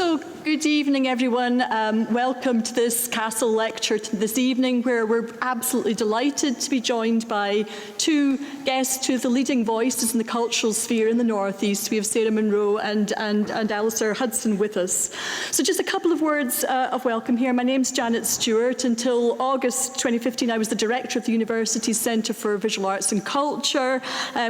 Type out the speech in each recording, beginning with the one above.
So, good evening, everyone. Welcome to this Castle lecture this evening, where we're absolutely delighted to be joined by two guests, two of the leading voices in the cultural sphere in the North East. We have Sarah Munro and Alistair Hudson with us. So just a couple of words of welcome here. My name's Janet Stewart. Until August 2015, I was the director of the University's Centre for Visual Arts and Culture,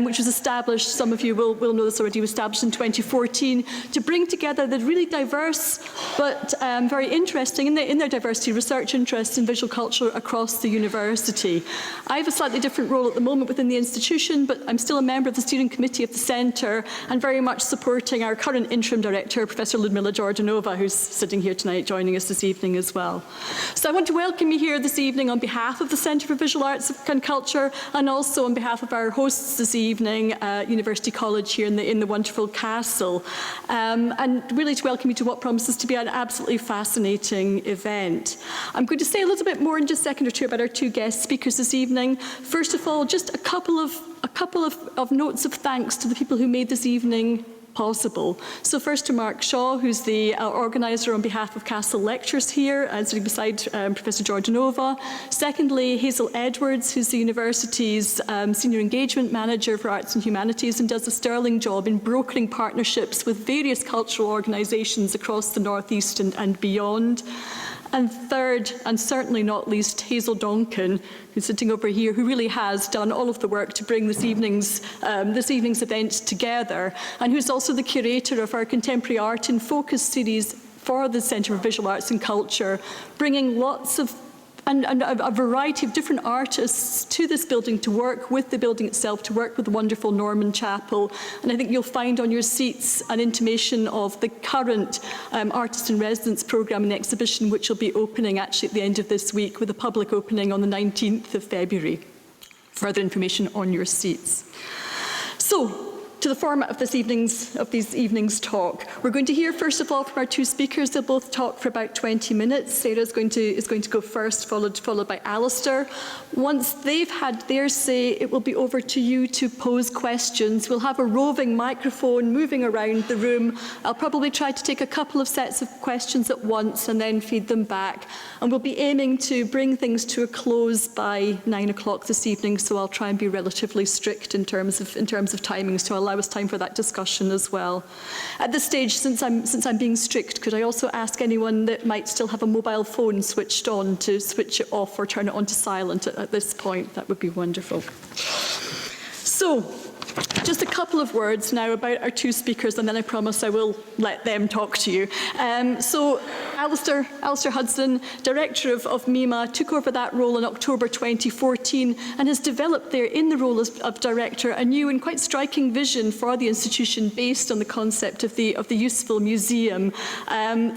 which was established, some of you will know this already, was established in 2014 to bring together the really diverse but very interesting in their diversity research interests in visual culture across the university. I have a slightly different role at the moment within the institution, but I'm still a member of the steering committee of the centre and very much supporting our current interim director, Professor Ludmila Jordanova, who's sitting here tonight joining us this evening as well. So I want to welcome you here this evening on behalf of the Centre for Visual Arts and Culture, and also on behalf of our hosts this evening, University College here in the wonderful Castle, and really to welcome you to what promises to be an absolutely fascinating event. I'm going to say a little bit more in just a second or two about our two guest speakers this evening. First of all, just a couple of notes of thanks to the people who made this evening possible. So first to Mark Shaw, who's the organiser on behalf of Castle Lectures here, sitting beside Professor Jordanova. Secondly, Hazel Edwards, who's the university's Senior Engagement Manager for Arts and Humanities and does a sterling job in brokering partnerships with various cultural organisations across the North East and beyond. And third, and certainly not least, Hazel Donkin, who's sitting over here, who really has done all of the work to bring this evening's event together, and who's also the curator of our Contemporary Art in Focus series for the Centre for Visual Arts and Culture, bringing lots of and a variety of different artists to this building to work with the building itself, to work with the wonderful Norman Chapel. And I think you'll find on your seats an intimation of the current Artist in Residence programme and exhibition, which will be opening actually at the end of this week with a public opening on the 19th of February. Further information on your seats. So, to the format of this evening's talk. We're going to hear first of all from our two speakers. They'll both talk for about 20 minutes. Sarah is going to go first, followed by Alistair. Once they've had their say, it will be over to you to pose questions. We'll have a roving microphone moving around the room. I'll probably try to take a couple of sets of questions at once and then feed them back. And we'll be aiming to bring things to a close by 9 o'clock this evening, so I'll try and be relatively strict in terms of timings to allow us time for that discussion as well. At this stage, since I'm being strict, could I also ask anyone that might still have a mobile phone switched on to switch it off or turn it on to silent at this point? That would be wonderful. So, just a couple of words now about our two speakers, and then I promise I will let them talk to you. So, Alistair Hudson, Director of MIMA, took over that role in October 2014 and has developed there in the role of Director a new and quite striking vision for the institution based on the concept of the useful museum,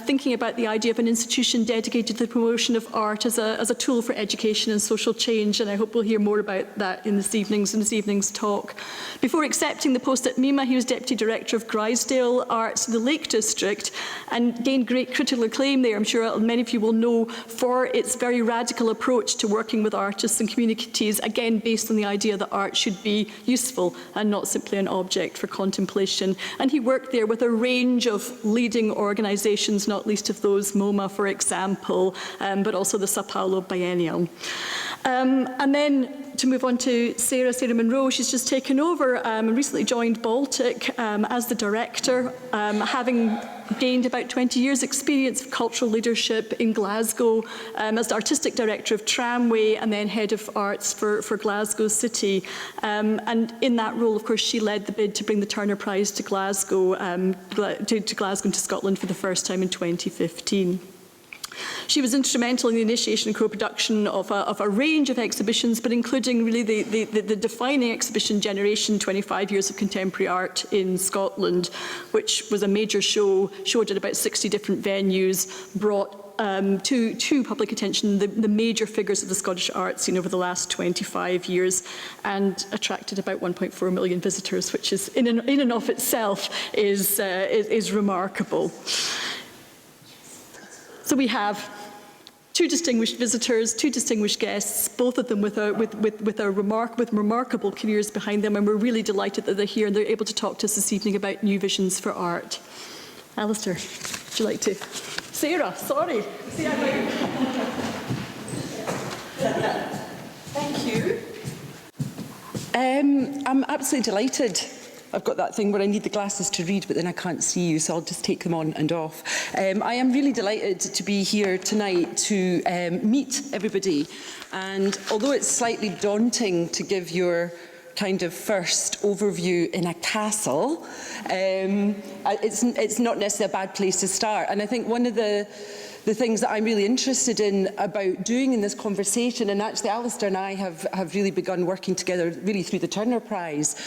thinking about the idea of an institution dedicated to the promotion of art as a tool for education and social change, and I hope we'll hear more about that in this evening's talk. Before accepting the post at MIMA, he was Deputy Director of Grisdale Arts in the Lake District and gained great critical acclaim there, I'm sure many of you will know, for its very radical approach to working with artists and communities, again based on the idea that art should be useful and not simply an object for contemplation. And he worked there with a range of leading organisations, not least of those MoMA, for example, but also the Sao Paulo Biennial. And then to move on to Sarah Munro, she's just taken over and recently joined Baltic as the director, having gained about 20 years' experience of cultural leadership in Glasgow as the artistic director of Tramway and then head of arts for Glasgow City. And in that role, of course, she led the bid to bring the Turner Prize to Glasgow, to Glasgow and to Scotland for the first time in 2015. She was instrumental in the initiation and co-production of a range of exhibitions, but including really the defining exhibition Generation 25 Years of Contemporary Art in Scotland, which was a major show, showed at about 60 different venues, brought to public attention the major figures of the Scottish art scene over the last 25 years and attracted about 1.4 million visitors, which is in and of itself is remarkable. So we have two distinguished visitors, two distinguished guests, both of them with remarkable careers behind them, and we're really delighted that they're here and they're able to talk to us this evening about new visions for art. Alistair. Would you like to? Sarah, sorry. Thank you. I'm absolutely delighted. I've got that thing where I need the glasses to read, but then I can't see you, so I'll just take them on and off. I am really delighted to be here tonight to meet everybody. And although it's slightly daunting to give your kind of first overview in a castle, it's not necessarily a bad place to start. And I think one of the things that I'm really interested in about doing in this conversation, and actually Alistair and I have really begun working together really through the Turner Prize,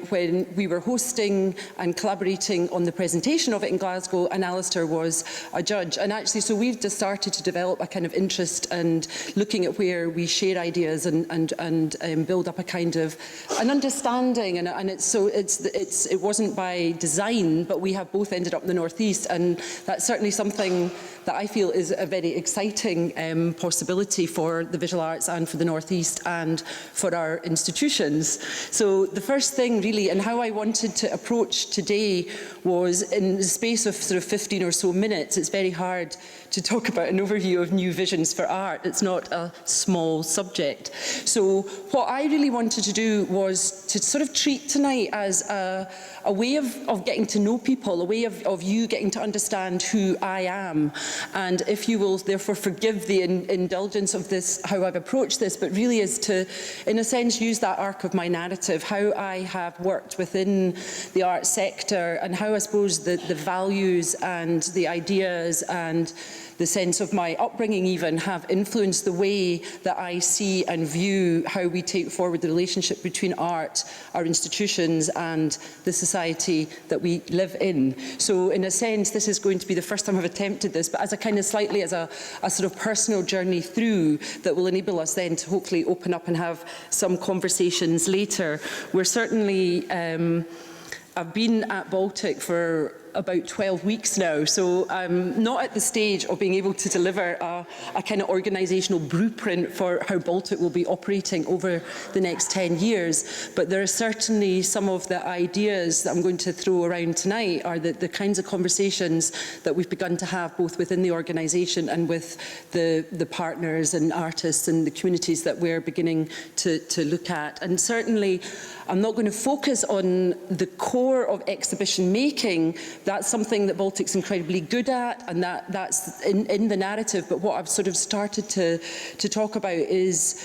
when we were hosting and collaborating on the presentation of it in Glasgow, and Alistair was a judge. And actually, so we've just started to develop a kind of interest and looking at where we share ideas and build up a kind of an understanding. And it wasn't by design, but we have both ended up in the North East, and that's certainly something that I feel is a very exciting possibility for the visual arts and for the North East and for our institutions. So the first thing really, and how I wanted to approach today, was in the space of sort of 15 or so minutes. It's very hard to talk about an overview of new visions for art. It's not a small subject. So what I really wanted to do was to sort of treat tonight as a way of getting to know people, a way of you getting to understand who I am. And if you will therefore forgive the indulgence of this, how I've approached this, but really is to, in a sense, use that arc of my narrative, how I have worked within the art sector and how I suppose the values and the ideas and the sense of my upbringing even have influenced the way that I see and view how we take forward the relationship between art, our institutions and the society that we live in. So in a sense, this is going to be the first time I've attempted this, but as a kind of slightly as a sort of personal journey through that will enable us then to hopefully open up and have some conversations later. We're certainly, I've been at Baltic for about 12 weeks now, so I'm not at the stage of being able to deliver a kind of organisational blueprint for how Baltic will be operating over the next 10 years, but there are certainly some of the ideas that I'm going to throw around tonight are the kinds of conversations that we've begun to have both within the organisation and with the partners and artists and the communities that we're beginning to look at. And certainly I'm not going to focus on the core of exhibition making. That's something that Baltic's incredibly good at, and that's in the narrative. But what I've sort of started to talk about is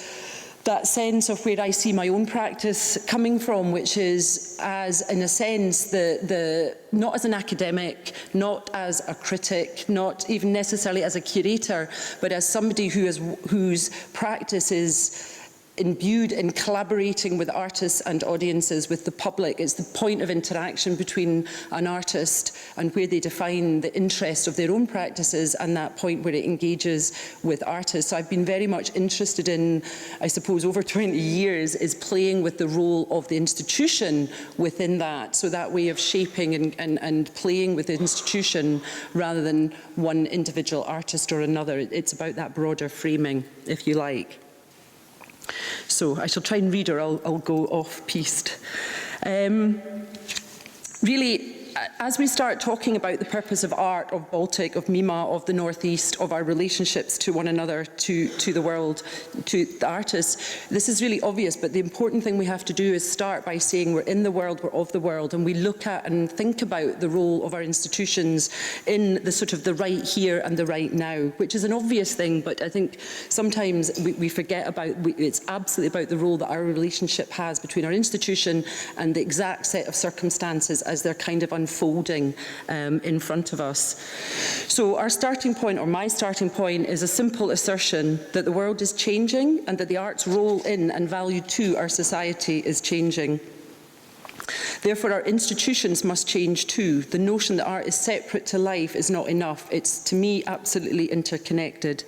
that sense of where I see my own practice coming from, which is as, in a sense, not as an academic, not as a critic, not even necessarily as a curator, but as somebody whose practice is imbued in collaborating with artists and audiences, with the public. It's the point of interaction between an artist and where they define the interest of their own practices and that point where it engages with artists. So I've been very much interested in, I suppose, over 20 years, is playing with the role of the institution within that. So that way of shaping and playing with the institution rather than one individual artist or another. It's about that broader framing, if you like. So I shall try and read or I'll go off-piste. Really, as we start talking about the purpose of art, of Baltic, of MIMA, of the North East, of our relationships to one another, to the world, to the artists, this is really obvious, but the important thing we have to do is start by saying we're in the world, we're of the world, and we look at and think about the role of our institutions in the sort of the right here and the right now, which is an obvious thing, but I think sometimes we forget about, it's absolutely about the role that our relationship has between our institution and the exact set of circumstances as they're kind of unfolding in front of us. So our starting point, or my starting point, is a simple assertion that the world is changing and that the art's role in and value to our society is changing. Therefore, our institutions must change too. The notion that art is separate to life is not enough. It's, to me, absolutely interconnected.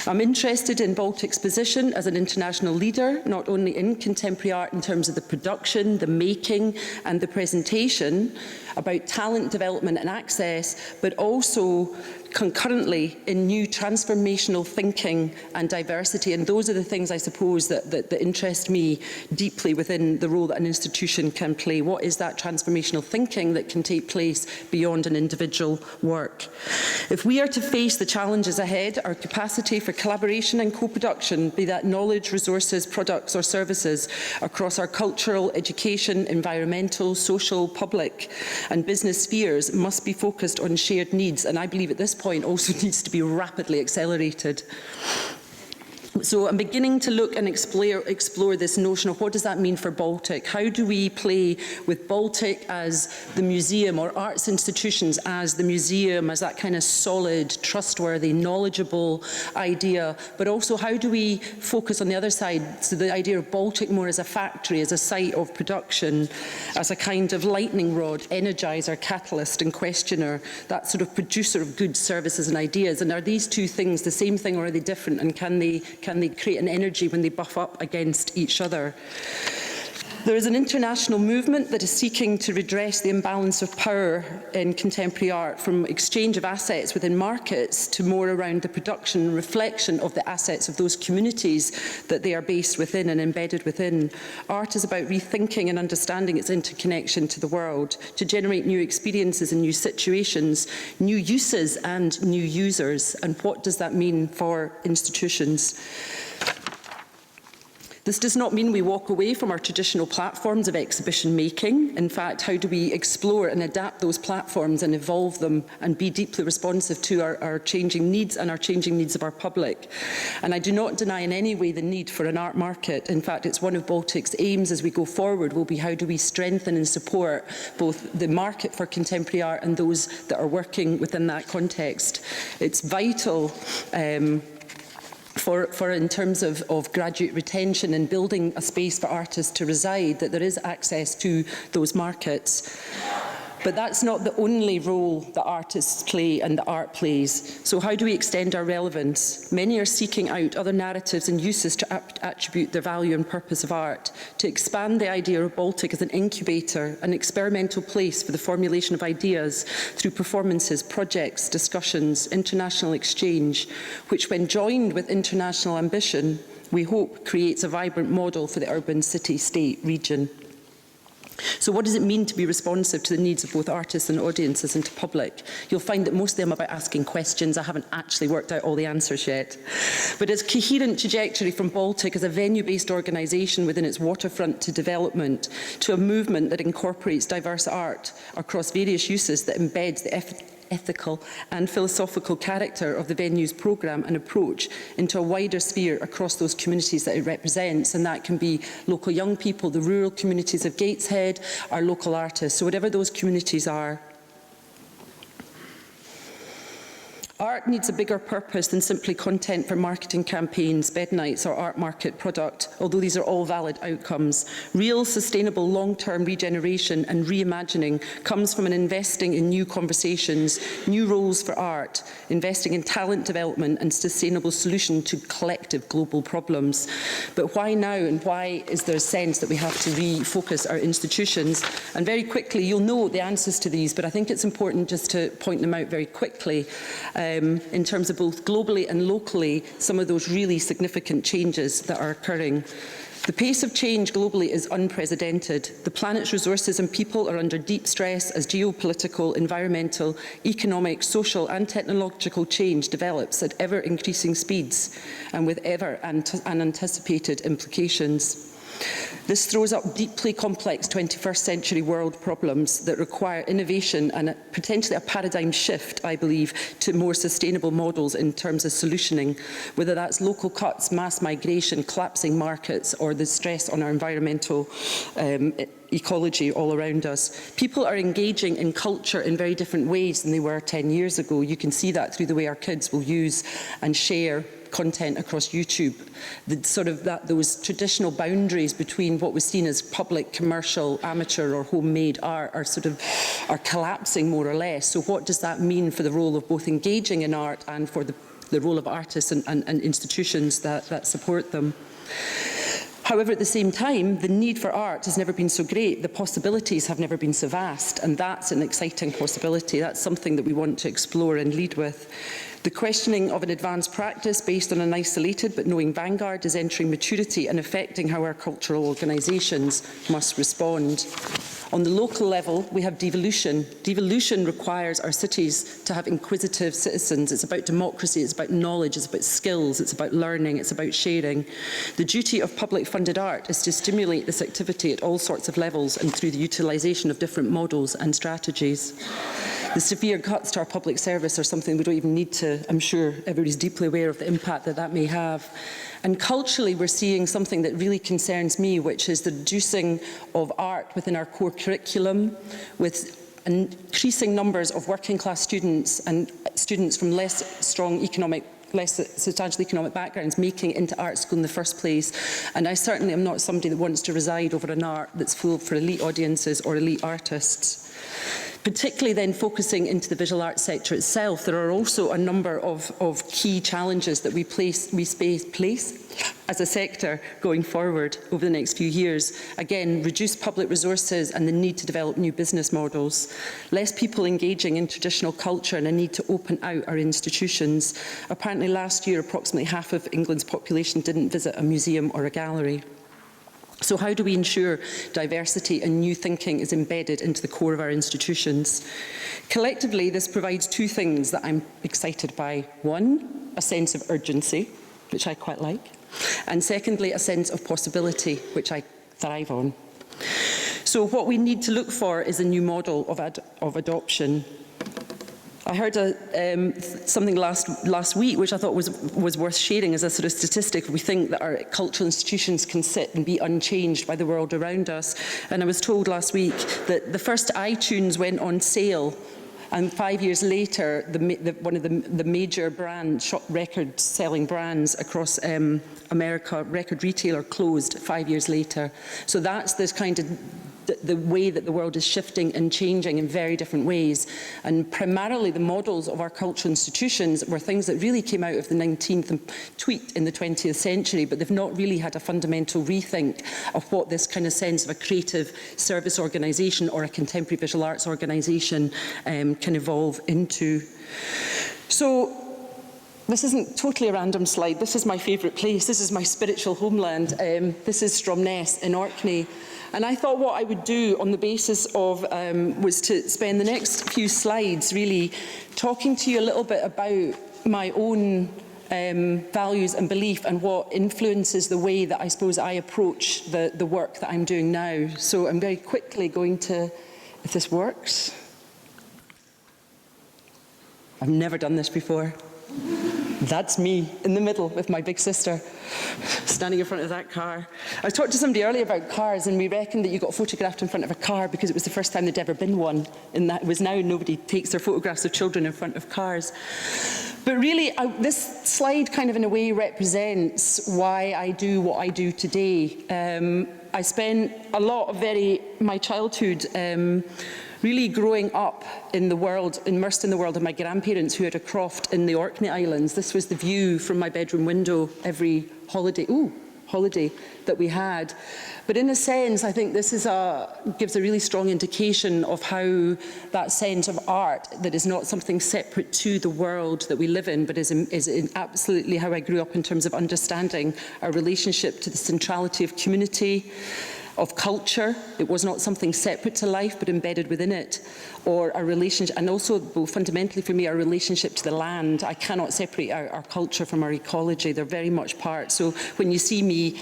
I'm interested in Baltic's position as an international leader, not only in contemporary art in terms of the production, the making and the presentation, about talent development and access, but also concurrently in new transformational thinking and diversity. And those are the things, I suppose, that interest me deeply within the role that an institution can play. What what is that transformational thinking that can take place beyond an individual work. If we are to face the challenges ahead, our capacity for collaboration and co-production, be that knowledge, resources, products or services across our cultural, education, environmental, social, public and business spheres must be focused on shared needs, and I believe at this point also needs to be rapidly accelerated. So I'm beginning to look and explore this notion of what does that mean for Baltic? How do we play with Baltic as the museum, or arts institutions as the museum, as that kind of solid, trustworthy, knowledgeable idea, but also how do we focus on the other side, so the idea of Baltic more as a factory, as a site of production, as a kind of lightning rod, energizer, catalyst and questioner, that sort of producer of goods, services and ideas. And are these two things the same thing, or are they different, and can they create an energy when they buff up against each other? There is an international movement that is seeking to redress the imbalance of power in contemporary art, from exchange of assets within markets to more around the production and reflection of the assets of those communities that they are based within and embedded within. Art is about rethinking and understanding its interconnection to the world, to generate new experiences and new situations, new uses and new users. And what does that mean for institutions? This does not mean we walk away from our traditional platforms of exhibition making. In fact, how do we explore and adapt those platforms and evolve them and be deeply responsive to our changing needs and our changing needs of our public? And I do not deny in any way the need for an art market. In fact, it's one of Baltic's aims as we go forward will be how do we strengthen and support both the market for contemporary art and those that are working within that context. It's vital for in terms of graduate retention and building a space for artists to reside, that there is access to those markets. But that's not the only role that artists play and that art plays. So how do we extend our relevance? Many are seeking out other narratives and uses to attribute the value and purpose of art, to expand the idea of Baltic as an incubator, an experimental place for the formulation of ideas through performances, projects, discussions, international exchange, which when joined with international ambition, we hope creates a vibrant model for the urban city-state region. So what does it mean to be responsive to the needs of both artists and audiences and to public? You'll find that most of them are about asking questions. I haven't actually worked out all the answers yet. But its coherent trajectory from Baltic as a venue-based organisation within its waterfront to development, to a movement that incorporates diverse art across various uses, that embeds the ethical and philosophical character of the venue's programme and approach into a wider sphere across those communities that it represents, and that can be local young people, the rural communities of Gateshead, our local artists, so whatever those communities are. Art needs a bigger purpose than simply content for marketing campaigns, bed nights or art market product, although these are all valid outcomes. Real, sustainable, long-term regeneration and reimagining comes from an investing in new conversations, new roles for art, investing in talent development and sustainable solution to collective global problems. But why now, and why is there a sense that we have to refocus our institutions? And very quickly, you'll know the answers to these, but I think it's important just to point them out very quickly. In terms of both globally and locally, some of those really significant changes that are occurring. The pace of change globally is unprecedented. The planet's resources and people are under deep stress as geopolitical, environmental, economic, social and technological change develops at ever-increasing speeds and with ever unanticipated implications. This throws up deeply complex 21st century world problems that require innovation and potentially a paradigm shift, I believe, to more sustainable models in terms of solutioning, whether that's local cuts, mass migration, collapsing markets, or the stress on our environmental ecology all around us. People are engaging in culture in very different ways than they were 10 years ago. You can see that through the way our kids will use and share content across YouTube. Those traditional boundaries between what was seen as public, commercial, amateur or homemade art are collapsing more or less. So what does that mean for the role of both engaging in art and for the role of artists and institutions that support them? However, at the same time, the need for art has never been so great. The possibilities have never been so vast, and that's an exciting possibility. That's something that we want to explore and lead with. The questioning of an advanced practice based on an isolated but knowing vanguard is entering maturity and affecting how our cultural organisations must respond. On the local level, we have devolution. Devolution requires our cities to have inquisitive citizens. It's about democracy, it's about knowledge, it's about skills, it's about learning, it's about sharing. The duty of public funded art is to stimulate this activity at all sorts of levels and through the utilisation of different models and strategies. The severe cuts to our public service are something we don't even need to, I'm sure everybody's deeply aware of the impact that that may have. And culturally, we're seeing something that really concerns me, which is the reducing of art within our core curriculum, with increasing numbers of working class students and students from less substantial economic backgrounds making it into art school in the first place. And I certainly am not somebody that wants to reside over an art that's full for elite audiences or elite artists. Particularly then focusing into the visual arts sector itself, there are also a number of key challenges that we place as a sector going forward over the next few years. Again, reduced public resources and the need to develop new business models. Less people engaging in traditional culture and a need to open out our institutions. Apparently last year, approximately half of England's population didn't visit a museum or a gallery. So how do we ensure diversity and new thinking is embedded into the core of our institutions? Collectively, this provides two things that I'm excited by. One, a sense of urgency, which I quite like. And secondly, a sense of possibility, which I thrive on. So what we need to look for is a new model of adoption. I heard something last week which I thought was worth sharing as a sort of statistic. We think that our cultural institutions can sit and be unchanged by the world around us. And I was told last week that the first iTunes went on sale, and 5 years later, one of the major record-selling brands across America, record retailer, closed 5 years later. So that's this kind of the way that the world is shifting and changing in very different ways. And primarily the models of our cultural institutions were things that really came out of the 19th and tweaked in the 20th century, but they've not really had a fundamental rethink of what this kind of sense of a creative service organisation or a contemporary visual arts organisation can evolve into. So this isn't totally a random slide. This is my favourite place. This is my spiritual homeland. This is Stromness in Orkney. And I thought what I would do on the basis of was to spend the next few slides really talking to you a little bit about my own values and belief and what influences the way that I suppose I approach the work that I'm doing now. So I'm very quickly going to, if this works. I've never done this before. That's me in the middle with my big sister standing in front of that car. I was talking to somebody earlier about cars, and we reckoned that you got photographed in front of a car because it was the first time there'd ever been one, and that was now nobody takes their photographs of children in front of cars. But really, this slide kind of in a way represents why I do what I do today. I spent a lot of my childhood really growing up in the world, immersed in the world of my grandparents who had a croft in the Orkney Islands. This was the view from my bedroom window every holiday that we had. But in a sense, I think this gives a really strong indication of how that sense of art that is not something separate to the world that we live in, but is absolutely how I grew up in terms of understanding our relationship to the centrality of community, of culture. It was not something separate to life but embedded within it, or our relationship, and also fundamentally for me, our relationship to the land. I cannot separate our culture from our ecology. They're very much part. So when you see me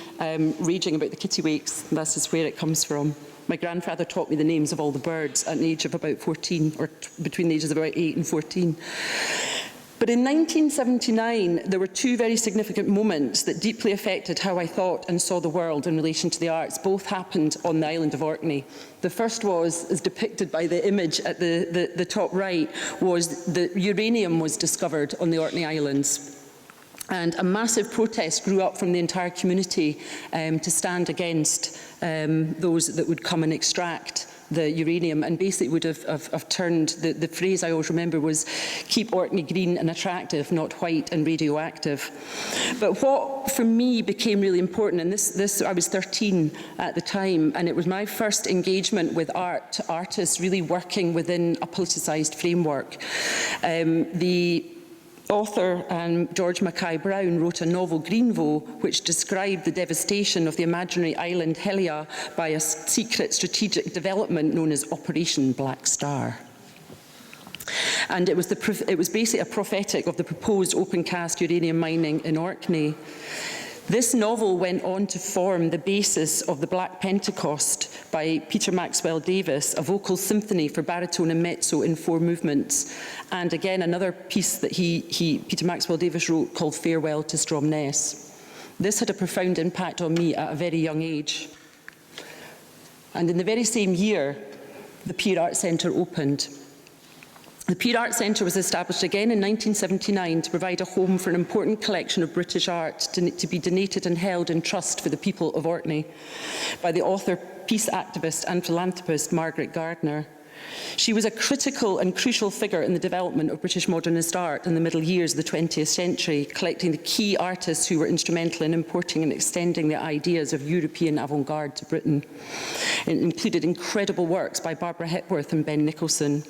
raging about the kittiwakes, this is where it comes from. My grandfather taught me the names of all the birds at an age of about 14, or between the ages of about 8 and 14. But in 1979, there were two very significant moments that deeply affected how I thought and saw the world in relation to the arts. Both happened on the island of Orkney. The first was, as depicted by the image at the top right, was that uranium was discovered on the Orkney Islands. And a massive protest grew up from the entire community to stand against those that would come and extract the uranium, and basically would have turned, the phrase I always remember was, keep Orkney green and attractive, not white and radioactive. But what for me became really important, and this I was 13 at the time, and it was my first engagement with artists really working within a politicised framework. Author George Mackay Brown wrote a novel, Greenvo, which described the devastation of the imaginary island Helia by a secret strategic development known as Operation Black Star. And it was basically a prophetic of the proposed open-cast uranium mining in Orkney. This novel went on to form the basis of The Black Pentecost by Peter Maxwell Davies, a vocal symphony for baritone and mezzo in 4 movements. And again, another piece that Peter Maxwell Davies wrote called Farewell to Stromness. This had a profound impact on me at a very young age. And in the very same year, the Peer Art Centre opened. The Peer Art Centre was established again in 1979 to provide a home for an important collection of British art to be donated and held in trust for the people of Orkney by the author, peace activist and philanthropist Margaret Gardner. She was a critical and crucial figure in the development of British modernist art in the middle years of the 20th century, collecting the key artists who were instrumental in importing and extending the ideas of European avant-garde to Britain. It included incredible works by Barbara Hepworth and Ben Nicholson.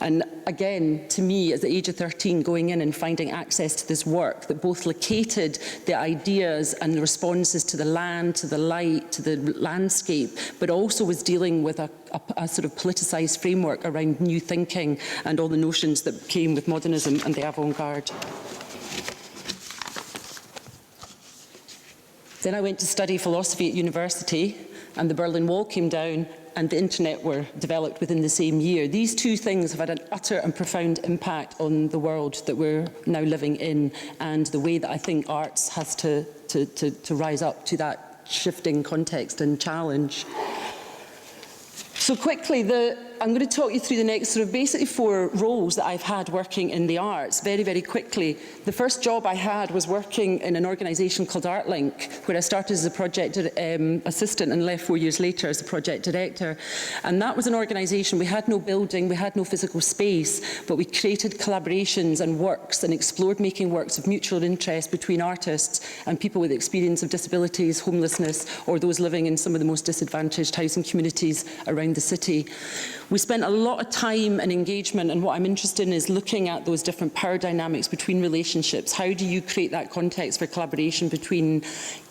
And again, to me, at the age of 13, going in and finding access to this work that both located the ideas and the responses to the land, to the light, to the landscape, but also was dealing with a sort of politicised framework around new thinking and all the notions that came with modernism and the avant-garde. Then I went to study philosophy at university, and the Berlin Wall came down, and the internet were developed within the same year. These 2 things have had an utter and profound impact on the world that we're now living in, and the way that I think arts has to rise up to that shifting context and challenge. So quickly, I'm going to talk you through the next sort of basically 4 roles that I've had working in the arts, very, very quickly. The first job I had was working in an organisation called ArtLink, where I started as a project assistant and left 4 years later as a project director. And that was an organisation, we had no building, we had no physical space, but we created collaborations and works and explored making works of mutual interest between artists and people with experience of disabilities, homelessness, or those living in some of the most disadvantaged housing communities around the city. We spent a lot of time and engagement, and what I'm interested in is looking at those different power dynamics between relationships. How do you create that context for collaboration between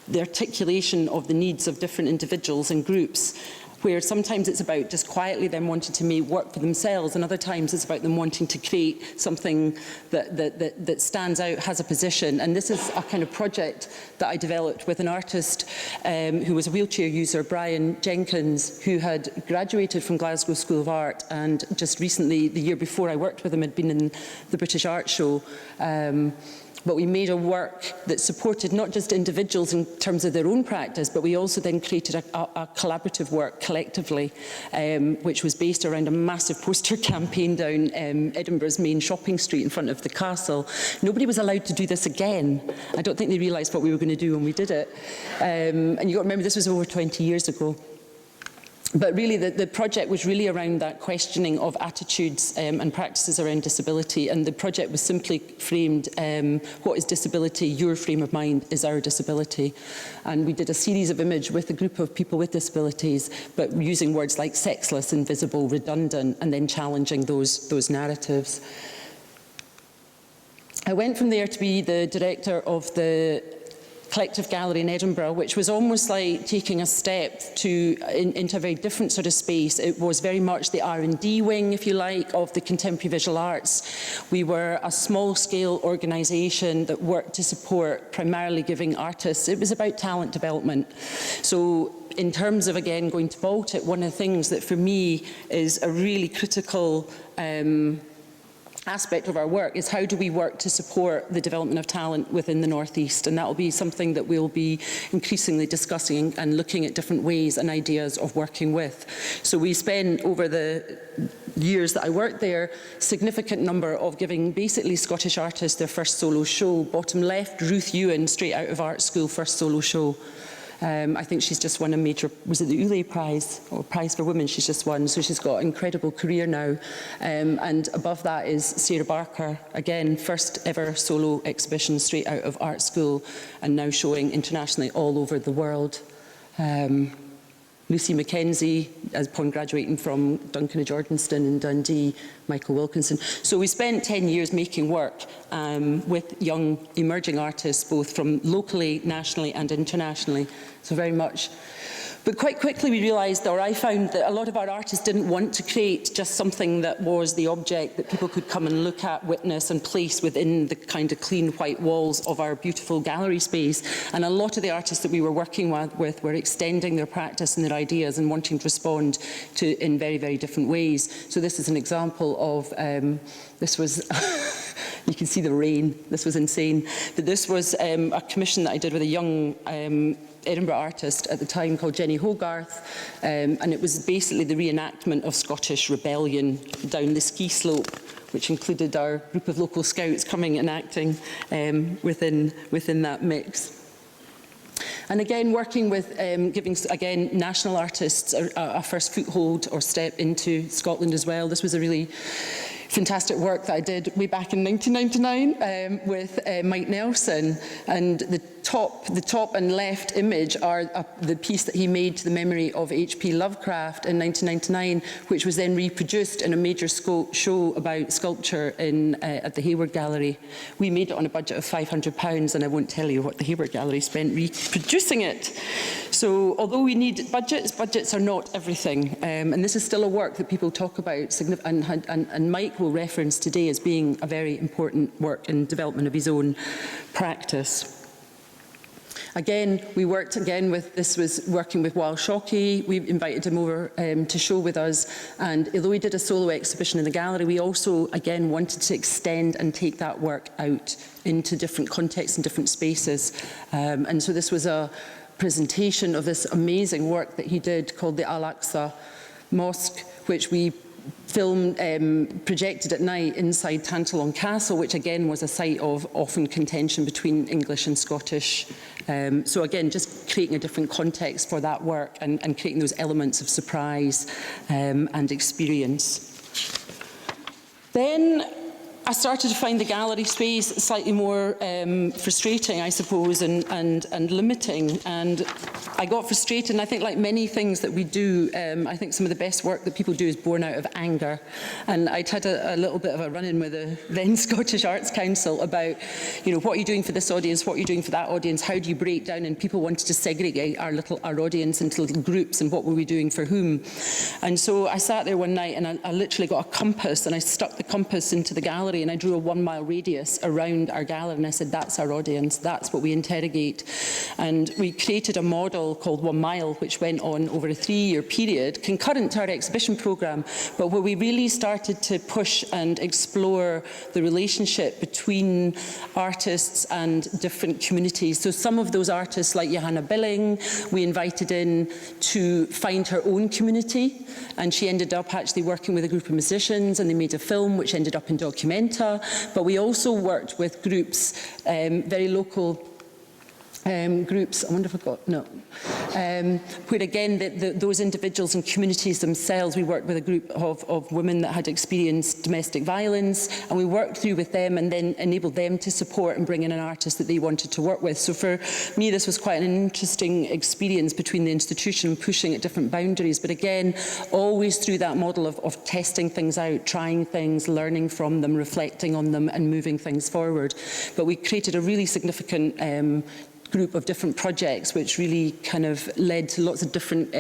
the articulation of the needs of different individuals and groups, where sometimes it's about just quietly them wanting to make work for themselves, and other times it's about them wanting to create something that stands out, has a position. And this is a kind of project that I developed with an artist who was a wheelchair user, Brian Jenkins, who had graduated from Glasgow School of Art, and just recently, the year before I worked with him, had been in the British Art Show. But we made a work that supported not just individuals in terms of their own practice, but we also then created a collaborative work collectively, which was based around a massive poster campaign down Edinburgh's main shopping street in front of the castle. Nobody was allowed to do this again. I don't think they realised what we were going to do when we did it. And you've got to remember, this was over 20 years ago. But really, the project was really around that questioning of attitudes and practices around disability. And the project was simply framed, what is disability? Your frame of mind is our disability. And we did a series of images with a group of people with disabilities, but using words like sexless, invisible, redundant, and then challenging those narratives. I went from there to be the director of the Collective Gallery in Edinburgh, which was almost like taking a step into a very different sort of space. It was very much the R&D wing, if you like, of the contemporary visual arts. We were a small-scale organisation that worked to support primarily giving artists. It was about talent development. So in terms of, again, going to Baltic, one of the things that for me is a really critical aspect of our work is how do we work to support the development of talent within the North East, and that will be something that we'll be increasingly discussing and looking at different ways and ideas of working with. So we spent over the years that I worked there significant number of giving basically Scottish artists their first solo show. Bottom left, Ruth Ewan, straight out of art school, first solo show. I think she's just won a major, was it the Ule Prize, or Prize for Women she's just won, so she's got an incredible career now. And above that is Sarah Barker, again, first ever solo exhibition straight out of art school and now showing internationally all over the world. Lucy Mackenzie, upon graduating from Duncan of Jordanston and Dundee, Michael Wilkinson. So we spent 10 years making work with young emerging artists, both from locally, nationally and internationally. So very much. But quite quickly we realised, or I found, that a lot of our artists didn't want to create just something that was the object that people could come and look at, witness and place within the kind of clean white walls of our beautiful gallery space. And a lot of the artists that we were working with were extending their practice and their ideas and wanting to respond to in very, very different ways. So this is an example of, this was, you can see the rain, this was insane. But this was a commission that I did with a young Edinburgh artist at the time called Jenny Hogarth, and it was basically the reenactment of Scottish rebellion down the ski slope, which included our group of local scouts coming and acting within that mix. And again, working with giving, again, national artists a first foothold or step into Scotland as well. This was a really fantastic work that I did way back in 1999 with Mike Nelson, and the top and left image are the piece that he made to the memory of H.P. Lovecraft in 1999, which was then reproduced in a major show about sculpture at the Hayward Gallery. We made it on a budget of £500, and I won't tell you what the Hayward Gallery spent reproducing it. So although we need budgets are not everything, and this is still a work that people talk about, and Mike will reference today as being a very important work in development of his own practice. Again, we worked with, this was working with Wild Shockey. We invited him over to show with us, and although we did a solo exhibition in the gallery, we also, again, wanted to extend and take that work out into different contexts and different spaces. And so this was a presentation of this amazing work that he did called the Al-Aqsa Mosque, which we filmed, projected at night inside Tantallon Castle, which again was a site of often contention between English and Scottish. So again, just creating a different context for that work and creating those elements of surprise and experience. Then I started to find the gallery space slightly more frustrating, I suppose, and limiting. And I got frustrated, and I think like many things that we do, I think some of the best work that people do is born out of anger. And I'd had a little bit of a run-in with the then Scottish Arts Council about, you know, what are you doing for this audience, what are you doing for that audience, how do you break down? And people wanted to segregate our audience into little groups, and what were we doing for whom? And so I sat there one night, and I literally got a compass, and I stuck the compass into the gallery, and I drew a 1 mile radius around our gallery, and I said, that's our audience, that's what we interrogate. And we created a model called 1 Mile, which went on over a 3-year period, concurrent to our exhibition programme, but where we really started to push and explore the relationship between artists and different communities. So some of those artists, like Johanna Belling, we invited in to find her own community, and she ended up actually working with a group of musicians, and they made a film which ended up in Documenta. But we also worked with groups, very local groups, I wonder if I've got, no, where again, those individuals and communities themselves, we worked with a group of women that had experienced domestic violence, and we worked through with them and then enabled them to support and bring in an artist that they wanted to work with. So for me, this was quite an interesting experience between the institution pushing at different boundaries, but again, always through that model of testing things out, trying things, learning from them, reflecting on them, and moving things forward. But we created a really significant group of different projects which really kind of led to lots of different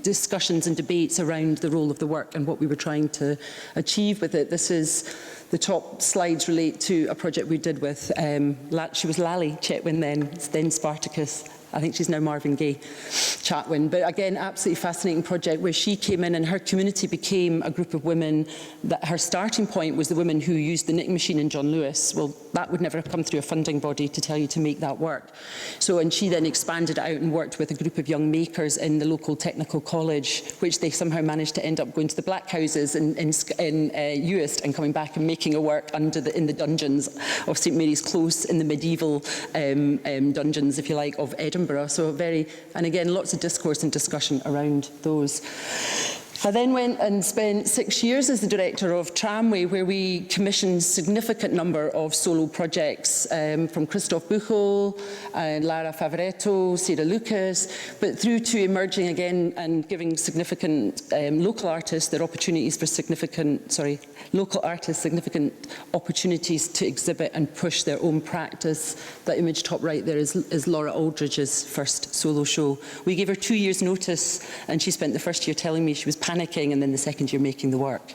discussions and debates around the role of the work and what we were trying to achieve with it. This is, the top slides relate to a project we did with, she was Lally Chetwin then Spartacus. I think she's now Marvin Gaye Chatwin. But again, absolutely fascinating project where she came in and her community became a group of women that her starting point was the women who used the knitting machine in John Lewis. Well, that would never have come through a funding body to tell you to make that work. So, and she then expanded out and worked with a group of young makers in the local technical college, which they somehow managed to end up going to the black houses in Uist and coming back and making a work in the dungeons of St Mary's Close, in the medieval dungeons, if you like, of Edinburgh. So and again, lots of discourse and discussion around those. I then went and spent 6 years as the director of Tramway, where we commissioned a significant number of solo projects from Christoph Buchel and Lara Favoretto, Sarah Lucas, but through to emerging again and giving significant local artists significant opportunities to exhibit and push their own practice. That image top right there is Laura Aldridge's first solo show. We gave her 2 years' notice, and she spent the first year telling me she was panicking, and then the second year making the work.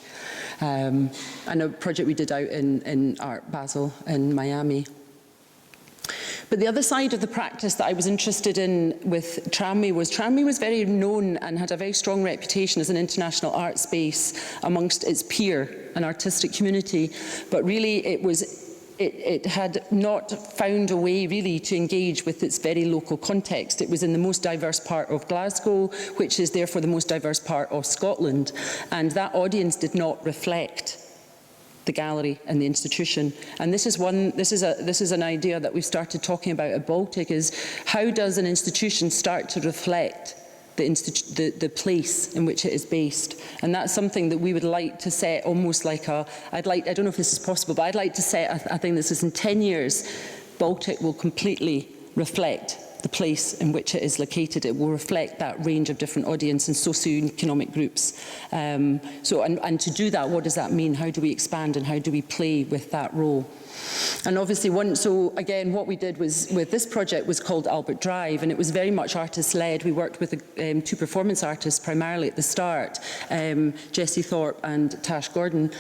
And a project we did out in Art Basel in Miami. But the other side of the practice that I was interested in with Tramway was very known and had a very strong reputation as an international art space amongst its peer and artistic community, but really it had not found a way really to engage with its very local context. It was in the most diverse part of Glasgow, which is therefore the most diverse part of Scotland, and that audience did not reflect the gallery and the institution. And this is an idea that we've started talking about at Baltic, is how does an institution start to reflect the place in which it is based? And that's something that we would like to set almost like I don't know if this is possible, but I'd like to set a thing that says in 10 years, Baltic will completely reflect the place in which it is located. It will reflect that range of different audience and socio-economic groups. And to do that, what does that mean? How do we expand and how do we play with that role? And obviously, what we did was with this project was called Albert Drive, and it was very much artist-led. We worked with 2 performance artists primarily at the start, Jessie Thorpe and Tash Gordon,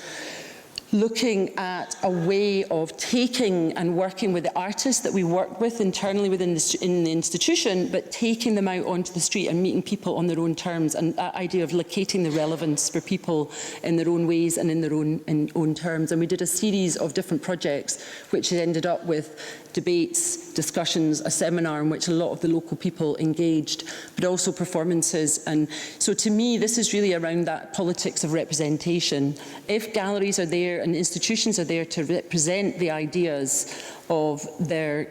looking at a way of taking and working with the artists that we work with internally within the institution, but taking them out onto the street and meeting people on their own terms, and that idea of locating the relevance for people in their own ways and in their own terms. And we did a series of different projects which ended up with debates, discussions, a seminar in which a lot of the local people engaged, but also performances. And so to me, this is really around that politics of representation. If galleries are there and institutions are there to represent the ideas of the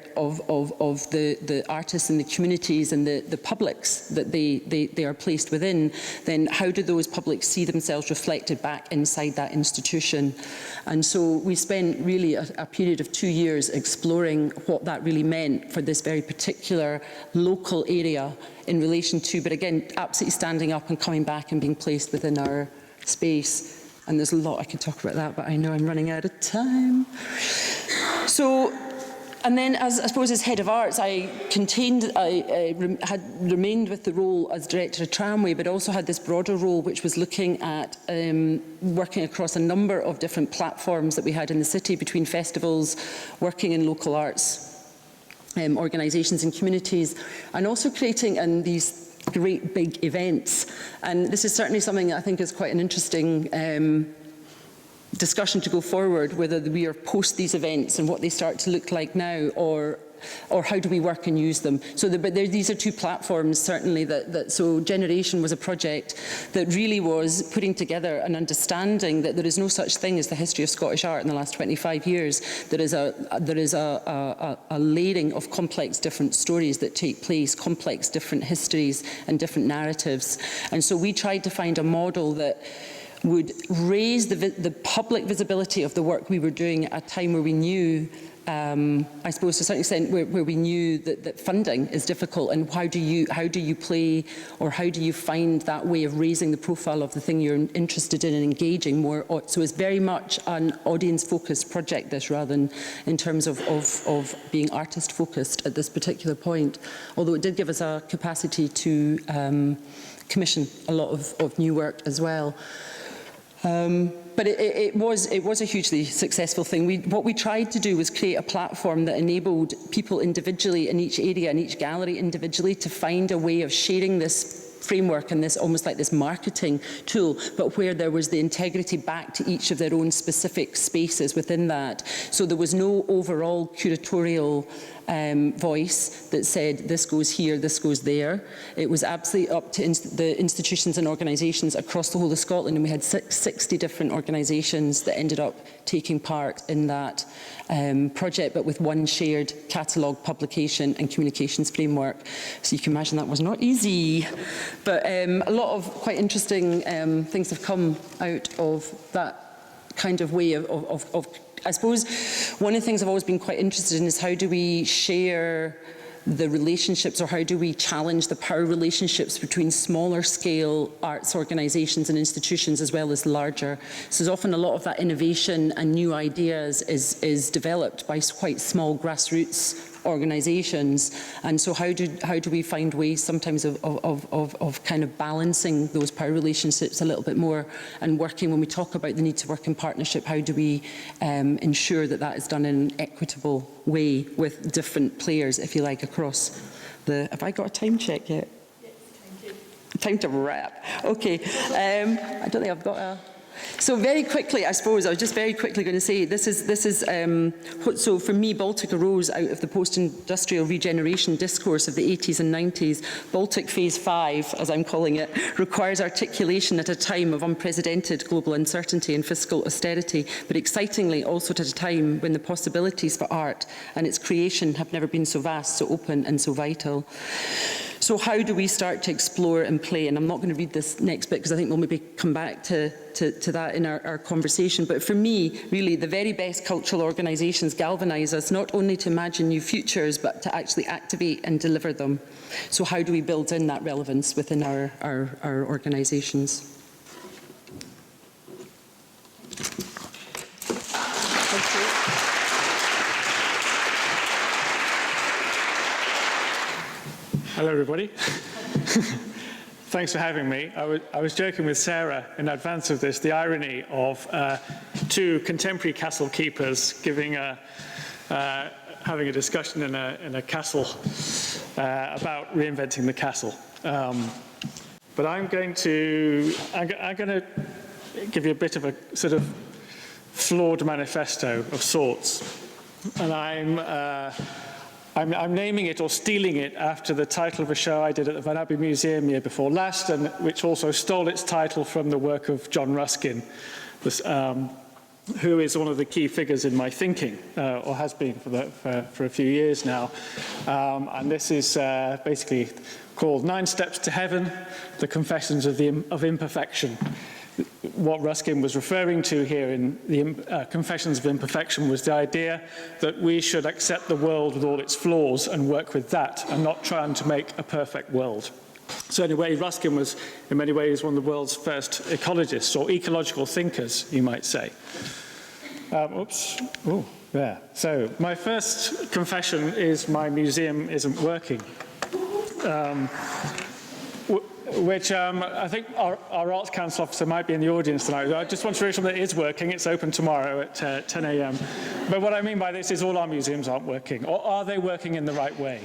artists and the communities and the publics that they are placed within, then how do those publics see themselves reflected back inside that institution? And so we spent really a period of 2 years exploring what that really meant for this very particular local area in relation to, but again, absolutely standing up and coming back and being placed within our space. And there's a lot I could talk about that, but I know I'm running out of time. And then, I suppose, as head of arts, I had remained with the role as director of Tramway, but also had this broader role, which was looking at working across a number of different platforms that we had in the city, between festivals, working in local arts organisations and communities, and also creating these great big events. And this is certainly something I think is quite an interesting discussion to go forward, whether we are post these events and what they start to look like now, or how do we work and use them. But these are 2 platforms, certainly, so Generation was a project that really was putting together an understanding that there is no such thing as the history of Scottish art in the last 25 years. There is a layering of complex different stories that take place, complex different histories and different narratives. And so we tried to find a model that would raise the public visibility of the work we were doing at a time where we knew, I suppose to a certain extent, where we knew that funding is difficult, and how do you play, or how do you find that way of raising the profile of the thing you're interested in and engaging more? So it's very much an audience-focused project, this, rather than in terms of being artist-focused at this particular point, although it did give us a capacity to commission a lot of new work as well. But it was a hugely successful thing. What we tried to do was create a platform that enabled people individually in each area and each gallery individually to find a way of sharing this framework and this almost like this marketing tool, but where there was the integrity back to each of their own specific spaces within that. So there was no overall curatorial voice that said this goes here, this goes there. It was absolutely up to the institutions and organisations across the whole of Scotland, and we had 60 different organisations that ended up taking part in that project, but with one shared catalogue, publication and communications framework. So you can imagine that was not easy. But a lot of quite interesting things have come out of that kind of way of I suppose one of the things I've always been quite interested in is how do we share the relationships, or how do we challenge the power relationships between smaller scale arts organisations and institutions as well as larger. So there's often a lot of that innovation and new ideas is developed by quite small grassroots organisations, and so how do we find ways sometimes of kind of balancing those power relationships a little bit more, and working, when we talk about the need to work in partnership, how do we ensure that that is done in an equitable way with different players, if you like, across the... Have I got a time check yet? Yes, thank you. Time to wrap. Okay. I don't think I've got a... So very quickly, I suppose, I was just very quickly going to say, this is so for me, Baltic arose out of the post-industrial regeneration discourse of the 80s and 90s. Baltic Phase 5, as I'm calling it, requires articulation at a time of unprecedented global uncertainty and fiscal austerity, but excitingly also at a time when the possibilities for art and its creation have never been so vast, so open and so vital. So how do we start to explore and play? And I'm not going to read this next bit because I think we'll maybe come back to that in our conversation. But for me, really, the very best cultural organisations galvanise us not only to imagine new futures, but to actually activate and deliver them. So how do we build in that relevance within our organisations? Thank you. Hello, everybody. Thanks for having me. I was joking with Sarah in advance of this, the irony of two contemporary castle keepers having a discussion in a castle about reinventing the castle. But I'm going to give you a bit of a sort of flawed manifesto of sorts, and I'm naming it or stealing it after the title of a show I did at the Van Abbey Museum year before last, and which also stole its title from the work of John Ruskin, who is one of the key figures in my thinking, or has been for a few years now. And this is basically called 9 Steps to Heaven, The Confessions of Imperfection. What Ruskin was referring to here in the Confessions of Imperfection was the idea that we should accept the world with all its flaws and work with that, and not trying to make a perfect world. So anyway, Ruskin was in many ways one of the world's first ecologists, or ecological thinkers, you might say. There. So my first confession is my museum isn't working. Which I think our Arts Council officer might be in the audience tonight. I just want to reassure that it is working. It's open tomorrow at 10 a.m. But what I mean by this is all our museums aren't working. Or are they working in the right way?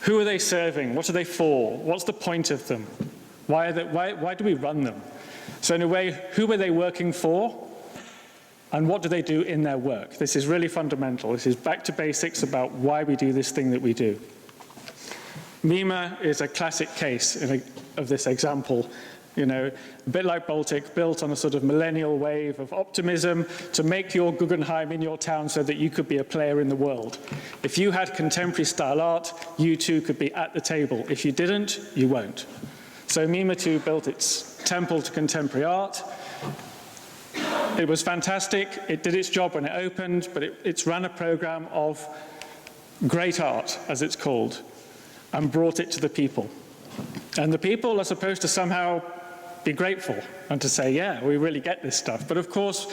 Who are they serving? What are they for? What's the point of them? Why do we run them? So in a way, who are they working for? And what do they do in their work? This is really fundamental. This is back to basics about why we do this thing that we do. Mima is a classic case of this example. You know, a bit like Baltic, built on a sort of millennial wave of optimism to make your Guggenheim in your town so that you could be a player in the world. If you had contemporary style art, you too could be at the table. If you didn't, you won't. So Mima too built its temple to contemporary art. It was fantastic. It did its job when it opened, but it's run a program of great art, as it's called, and brought it to the people. And the people are supposed to somehow be grateful and to say, yeah, we really get this stuff. But of course,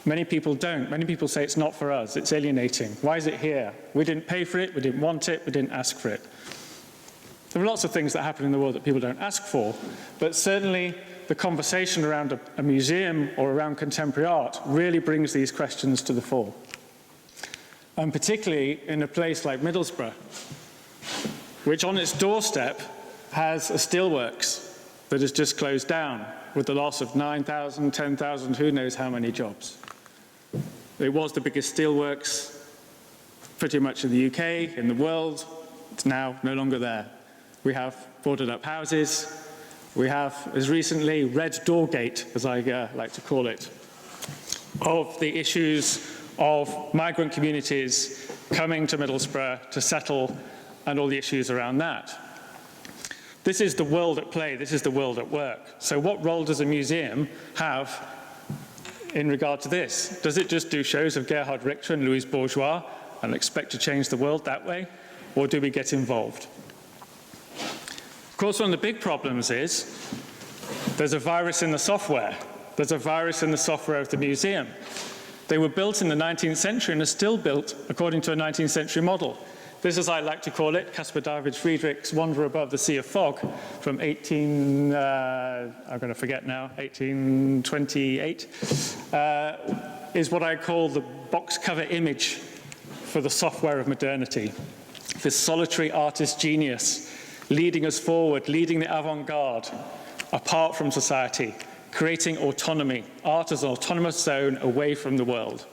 many people don't. Many people say it's not for us, it's alienating. Why is it here? We didn't pay for it, we didn't want it, we didn't ask for it. There are lots of things that happen in the world that people don't ask for, but certainly the conversation around a museum or around contemporary art really brings these questions to the fore. And particularly in a place like Middlesbrough, which on its doorstep has a steelworks that has just closed down with the loss of 9,000, 10,000, who knows how many jobs. It was the biggest steelworks pretty much in the UK, in the world. It's now no longer there. We have boarded up houses. We have, as recently, Red Door Gate, as I like to call it, of the issues of migrant communities coming to Middlesbrough to settle and all the issues around that. This is the world at play. This is the world at work. So what role does a museum have in regard to this? Does it just do shows of Gerhard Richter and Louise Bourgeois and expect to change the world that way? Or do we get involved? Of course, one of the big problems is there's a virus in the software. There's a virus in the software of the museum. They were built in the 19th century and are still built according to a 19th century model. This, as I like to call it, Caspar David Friedrich's Wanderer Above the Sea of Fog from I'm going to forget now, 1828, is what I call the box cover image for the software of modernity. This solitary artist genius leading us forward, leading the avant-garde, apart from society, creating autonomy, art as an autonomous zone away from the world.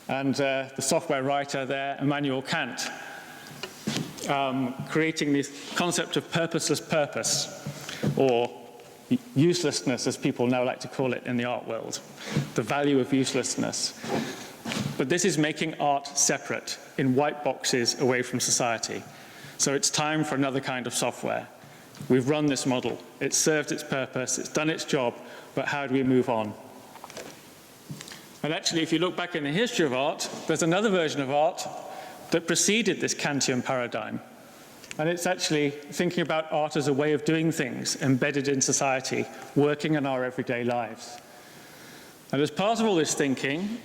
And the software writer there, Immanuel Kant, creating this concept of purposeless purpose, or uselessness, as people now like to call it in the art world, the value of uselessness. But this is making art separate, in white boxes away from society. So it's time for another kind of software. We've run this model. It's served its purpose. It's done its job. But how do we move on? And actually, if you look back in the history of art, there's another version of art that preceded this Kantian paradigm. And it's actually thinking about art as a way of doing things embedded in society, working in our everyday lives. And as part of all this thinking,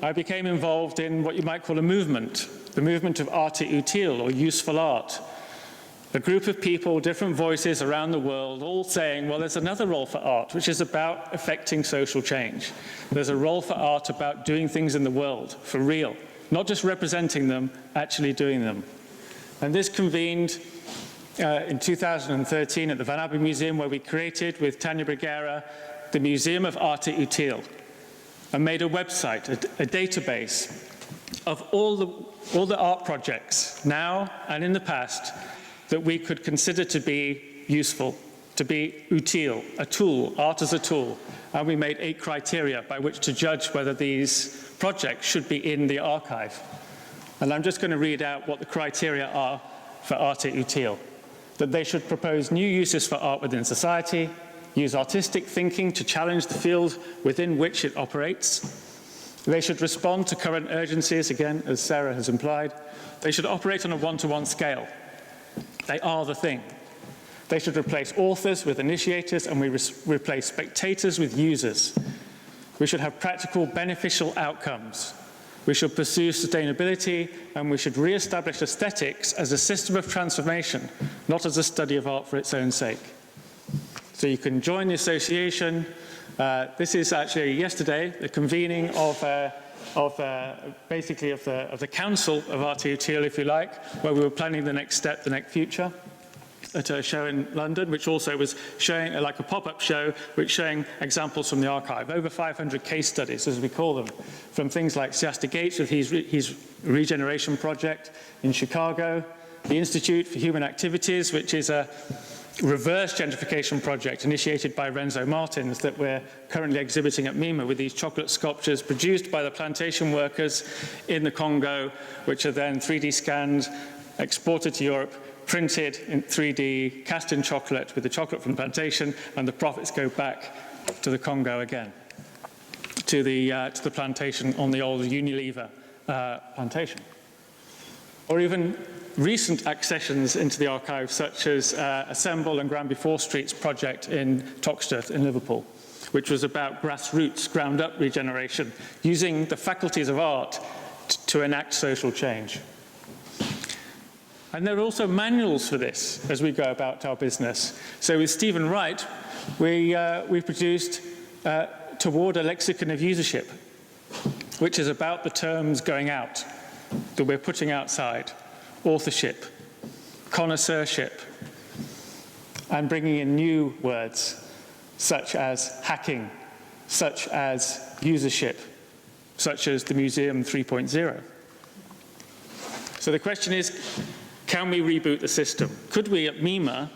I became involved in what you might call a movement, the movement of arte utile, or useful art. A group of people, different voices around the world, all saying, well, there's another role for art, which is about affecting social change. There's a role for art about doing things in the world, for real, not just representing them, actually doing them. And this convened in 2013 at the Van Abbey Museum, where we created, with Tanya Bruguera, the Museum of Arte Utile, and made a website, a database of all the art projects, now and in the past, that we could consider to be useful, to be utile, a tool, art as a tool. And we made 8 criteria by which to judge whether these projects should be in the archive. And I'm just going to read out what the criteria are for arte utile. That they should propose new uses for art within society, use artistic thinking to challenge the field within which it operates. They should respond to current urgencies, again, as Sarah has implied. They should operate on a one-to-one scale. They are the thing. They should replace authors with initiators, and we replace spectators with users. We should have practical, beneficial outcomes. We should pursue sustainability, and we should re-establish aesthetics as a system of transformation, not as a study of art for its own sake. So you can join the association. This is actually yesterday, the convening of the Council of Arte Utile, if you like, where we were planning the next step, the next future, at a show in London, which also was showing, like a pop-up show, which showing examples from the archive, over 500 case studies, as we call them, from things like Shasta Gates with his regeneration project in Chicago, the Institute for Human Activities, which is a reverse gentrification project initiated by Renzo Martins that we're currently exhibiting at MIMA, with these chocolate sculptures produced by the plantation workers in the Congo, which are then 3D scanned, exported to Europe, printed in 3D, cast in chocolate with the chocolate from the plantation, and the profits go back to the Congo again, to the plantation on the old Unilever plantation. Or even recent accessions into the archive, such as Assemble and Granby 4 Street's project in Toxteth in Liverpool, which was about grassroots, ground-up regeneration, using the faculties of art to enact social change. And there are also manuals for this as we go about our business. So with Stephen Wright, we produced Toward a Lexicon of Usership, which is about the terms going out, that we're putting outside, authorship, connoisseurship, and bringing in new words, such as hacking, such as usership, such as the Museum 3.0. So the question is, can we reboot the system? Could we at MIMA,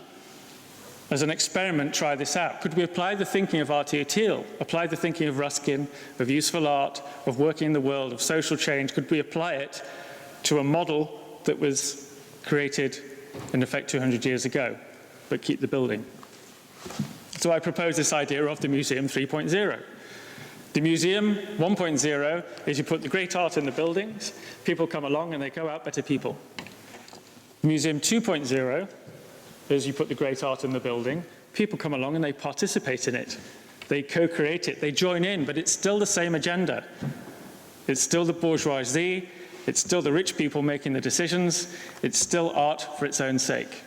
as an experiment, try this out? Could we apply the thinking of R.T. Teal, apply the thinking of Ruskin, of useful art, of working in the world, of social change? Could we apply it to a model that was created, in effect, 200 years ago, but keep the building? So I propose this idea of the Museum 3.0. The Museum 1.0 is you put the great art in the buildings, people come along and they go out better people. Museum 2.0 is you put the great art in the building, people come along and they participate in it. They co-create it, they join in, but it's still the same agenda. It's still the bourgeoisie, it's still the rich people making the decisions, it's still art for its own sake.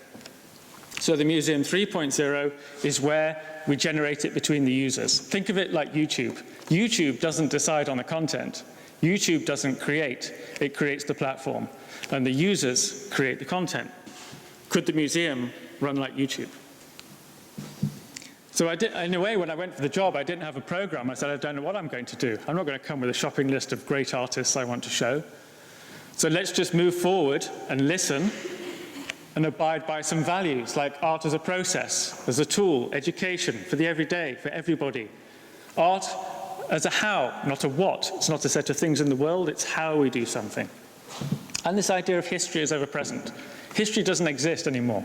So the Museum 3.0 is where we generate it between the users. Think of it like YouTube. YouTube doesn't decide on the content. YouTube doesn't create, it creates the platform. And the users create the content. Could the museum run like YouTube? So in a way, when I went for the job, I didn't have a program. I said, I don't know what I'm going to do. I'm not going to come with a shopping list of great artists I want to show. So let's just move forward and listen and abide by some values, like art as a process, as a tool, education for the everyday, for everybody. Art as a how, not a what. It's not a set of things in the world, it's how we do something. And this idea of history is ever present. History doesn't exist anymore.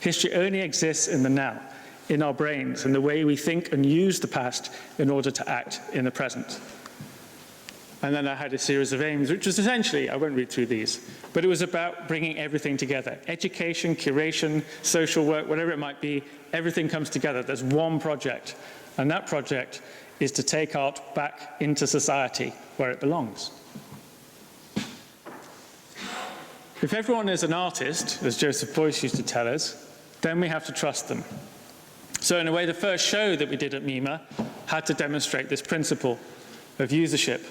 History only exists in the now, in our brains, in the way we think and use the past in order to act in the present. And then I had a series of aims, which was essentially, I won't read through these, but it was about bringing everything together. Education, curation, social work, whatever it might be, everything comes together. There's one project, and that project is to take art back into society where it belongs. If everyone is an artist, as Joseph Beuys used to tell us, then we have to trust them. So in a way, the first show that we did at MIMA had to demonstrate this principle of usership.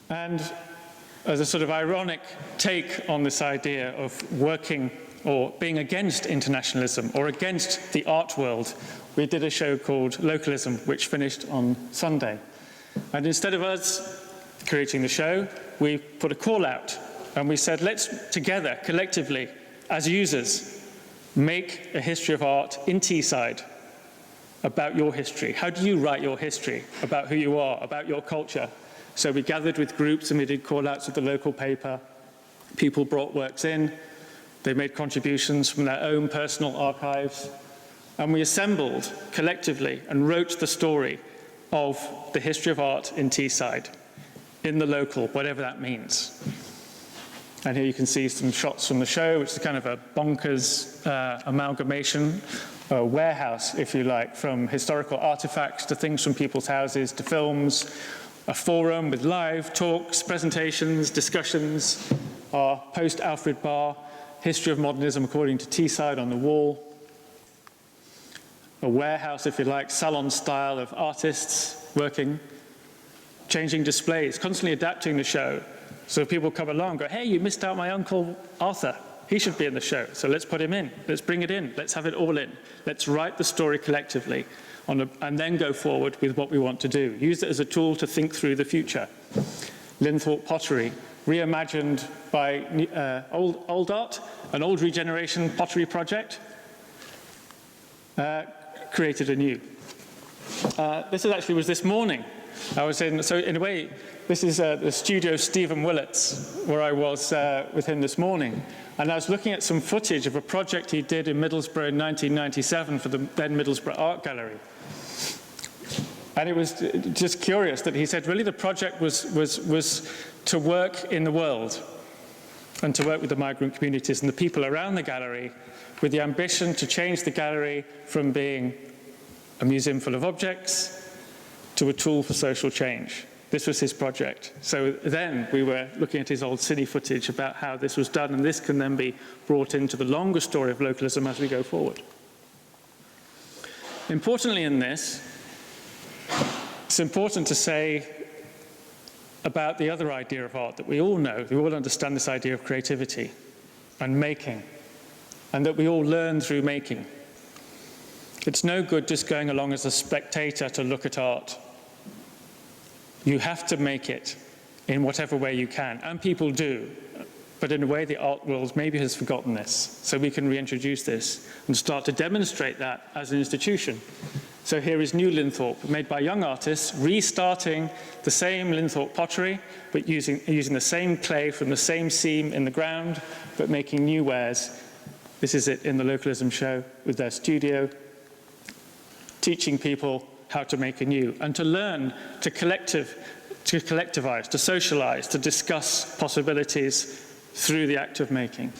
And as a sort of ironic take on this idea of working or being against internationalism or against the art world, we did a show called Localism, which finished on Sunday. And instead of us creating the show, we put a call out and we said, let's together, collectively, as users, make a history of art in Teesside about your history. How do you write your history about who you are, about your culture? So we gathered with groups and we did call-outs of the local paper. People brought works in. They made contributions from their own personal archives. And we assembled collectively and wrote the story of the history of art in Teesside, in the local, whatever that means. And here you can see some shots from the show, which is kind of a bonkers amalgamation, a warehouse, if you like, from historical artifacts to things from people's houses to films, a forum with live talks, presentations, discussions, our post-Alfred Barr history of modernism according to Teesside on the wall, a warehouse, if you like, Salon style of artists working, changing displays, constantly adapting the show. So people come along and go, hey, you missed out my uncle Arthur. He should be in the show, so let's put him in. Let's bring it in. Let's have it all in. Let's write the story collectively and then go forward with what we want to do. Use it as a tool to think through the future. Linthorpe Pottery, reimagined by old art, an old regeneration pottery project, created anew. This actually was this morning. I was in, so in a way, this is the studio of Stephen Willets, where I was with him this morning. And I was looking at some footage of a project he did in Middlesbrough in 1997 for the then Middlesbrough Art Gallery. And it was just curious that he said, really the project was to work in the world and to work with the migrant communities and the people around the gallery with the ambition to change the gallery from being a museum full of objects to a tool for social change. This was his project. So then we were looking at his old cine footage about how this was done, and this can then be brought into the longer story of localism as we go forward. Importantly in this, it's important to say about the other idea of art that we all know, we all understand this idea of creativity and making, and that we all learn through making. It's no good just going along as a spectator to look at art. You have to make it. in whatever way you can, and people do. But in a way, the art world maybe has forgotten this. So we can reintroduce this and start to demonstrate that as an institution. So here is new Linthorpe, made by young artists, restarting the same Linthorpe pottery, but using the same clay from the same seam in the ground, but making new wares. This is it in the Localism show with their studio, teaching people how to make anew and to learn to collectivize, to socialize, to discuss possibilities through the act of making.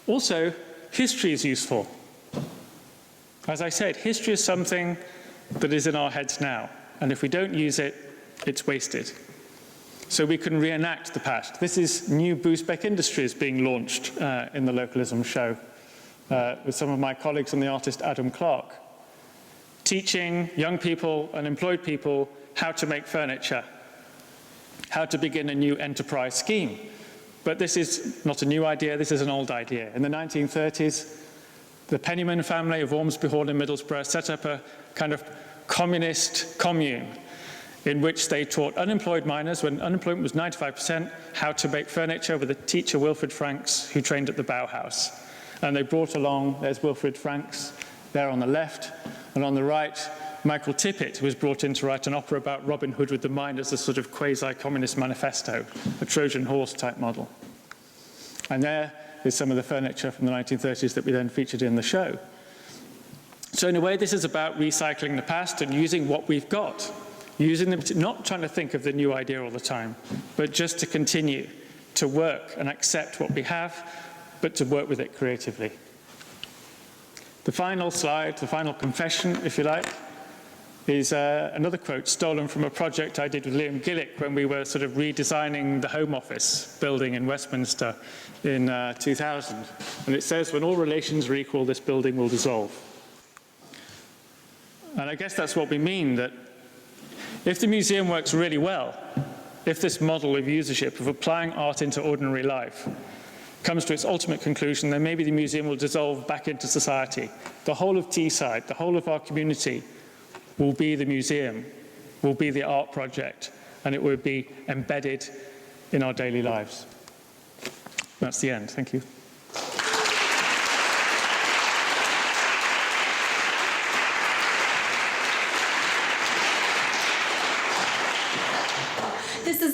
Also, history is useful. As I said, history is something that is in our heads now, and if we don't use it, it's wasted. So we can reenact the past. This is new Boosbeck Industries being launched in the Localism show with some of my colleagues and the artist Adam Clark, teaching young people and employed people how to make furniture, how to begin a new enterprise scheme. But this is not a new idea, this is an old idea. In the 1930s, the Pennyman family of Ormsby Hall in Middlesbrough set up a kind of communist commune in which they taught unemployed miners, when unemployment was 95%, how to make furniture with a teacher, Wilfred Franks, who trained at the Bauhaus. And they brought along, there's Wilfred Franks there on the left, and on the right, Michael Tippett was brought in to write an opera about Robin Hood with the miners, a sort of quasi-communist manifesto, a Trojan horse type model. And there is some of the furniture from the 1930s that we then featured in the show. So in a way, this is about recycling the past and using what we've got, using them, not trying to think of the new idea all the time, but just to continue to work and accept what we have, but to work with it creatively. The final slide, the final confession, if you like, is another quote stolen from a project I did with Liam Gillick when we were sort of redesigning the Home Office building in Westminster in 2000. And it says, when all relations are equal, this building will dissolve. And I guess that's what we mean, that if the museum works really well, if this model of usership, of applying art into ordinary life, comes to its ultimate conclusion, then maybe the museum will dissolve back into society. The whole of Teesside, the whole of our community will be the museum, will be the art project, and it will be embedded in our daily lives. That's the end. Thank you.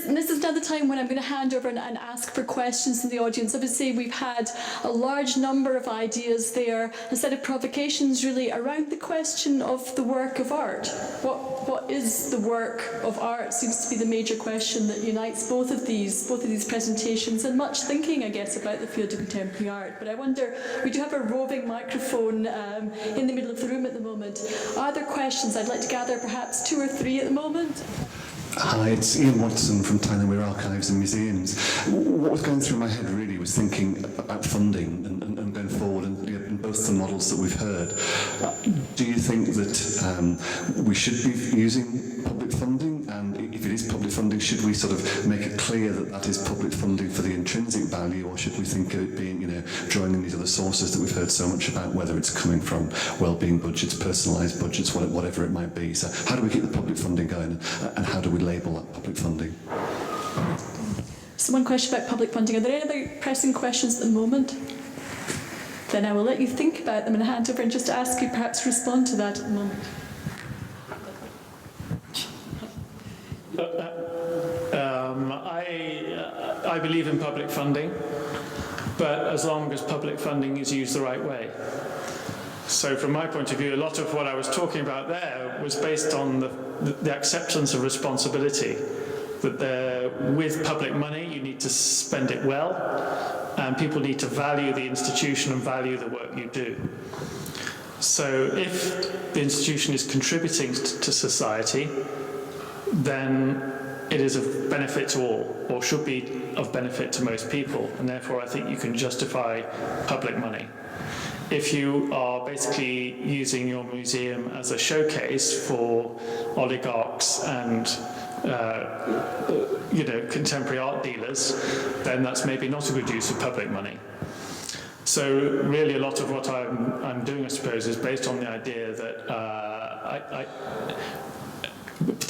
This is now the time when I'm going to hand over and ask for questions from the audience. Obviously, we've had a large number of ideas there, a set of provocations really around the question of the work of art. What is the work of art seems to be the major question that unites both of these presentations, and much thinking, I guess, about the field of contemporary art. But I wonder, we do have a roving microphone in the middle of the room at the moment. Are there questions? I'd like to gather perhaps 2 or 3 at the moment. Hi, it's Ian Watson from Tyne-and-Wear Archives and Museums. What was going through my head really was thinking about funding and going forward, and in both the models that we've heard. Do you think that we should be using public funding? And if it is public funding, should we sort of make it clear that that is public funding for the intrinsic value, or should we think of it being, drawing in these other sources that we've heard so much about, whether it's coming from wellbeing budgets, personalised budgets, whatever it might be? So how do we keep the public funding going, and how do we label that public funding? So one question about public funding. Are there any other pressing questions at the moment? Then I will let you think about them and hand over and just ask you perhaps to respond to that at the moment. I believe in public funding, but as long as public funding is used the right way. So from my point of view, a lot of what I was talking about there was based on the acceptance of responsibility, that with public money you need to spend it well, and people need to value the institution and value the work you do. So if the institution is contributing to society, then it is of benefit to all, or should be of benefit to most people, and therefore I think you can justify public money. If you are basically using your museum as a showcase for oligarchs and contemporary art dealers, then that's maybe not a good use of public money. So really a lot of what I'm doing, I suppose, is based on the idea that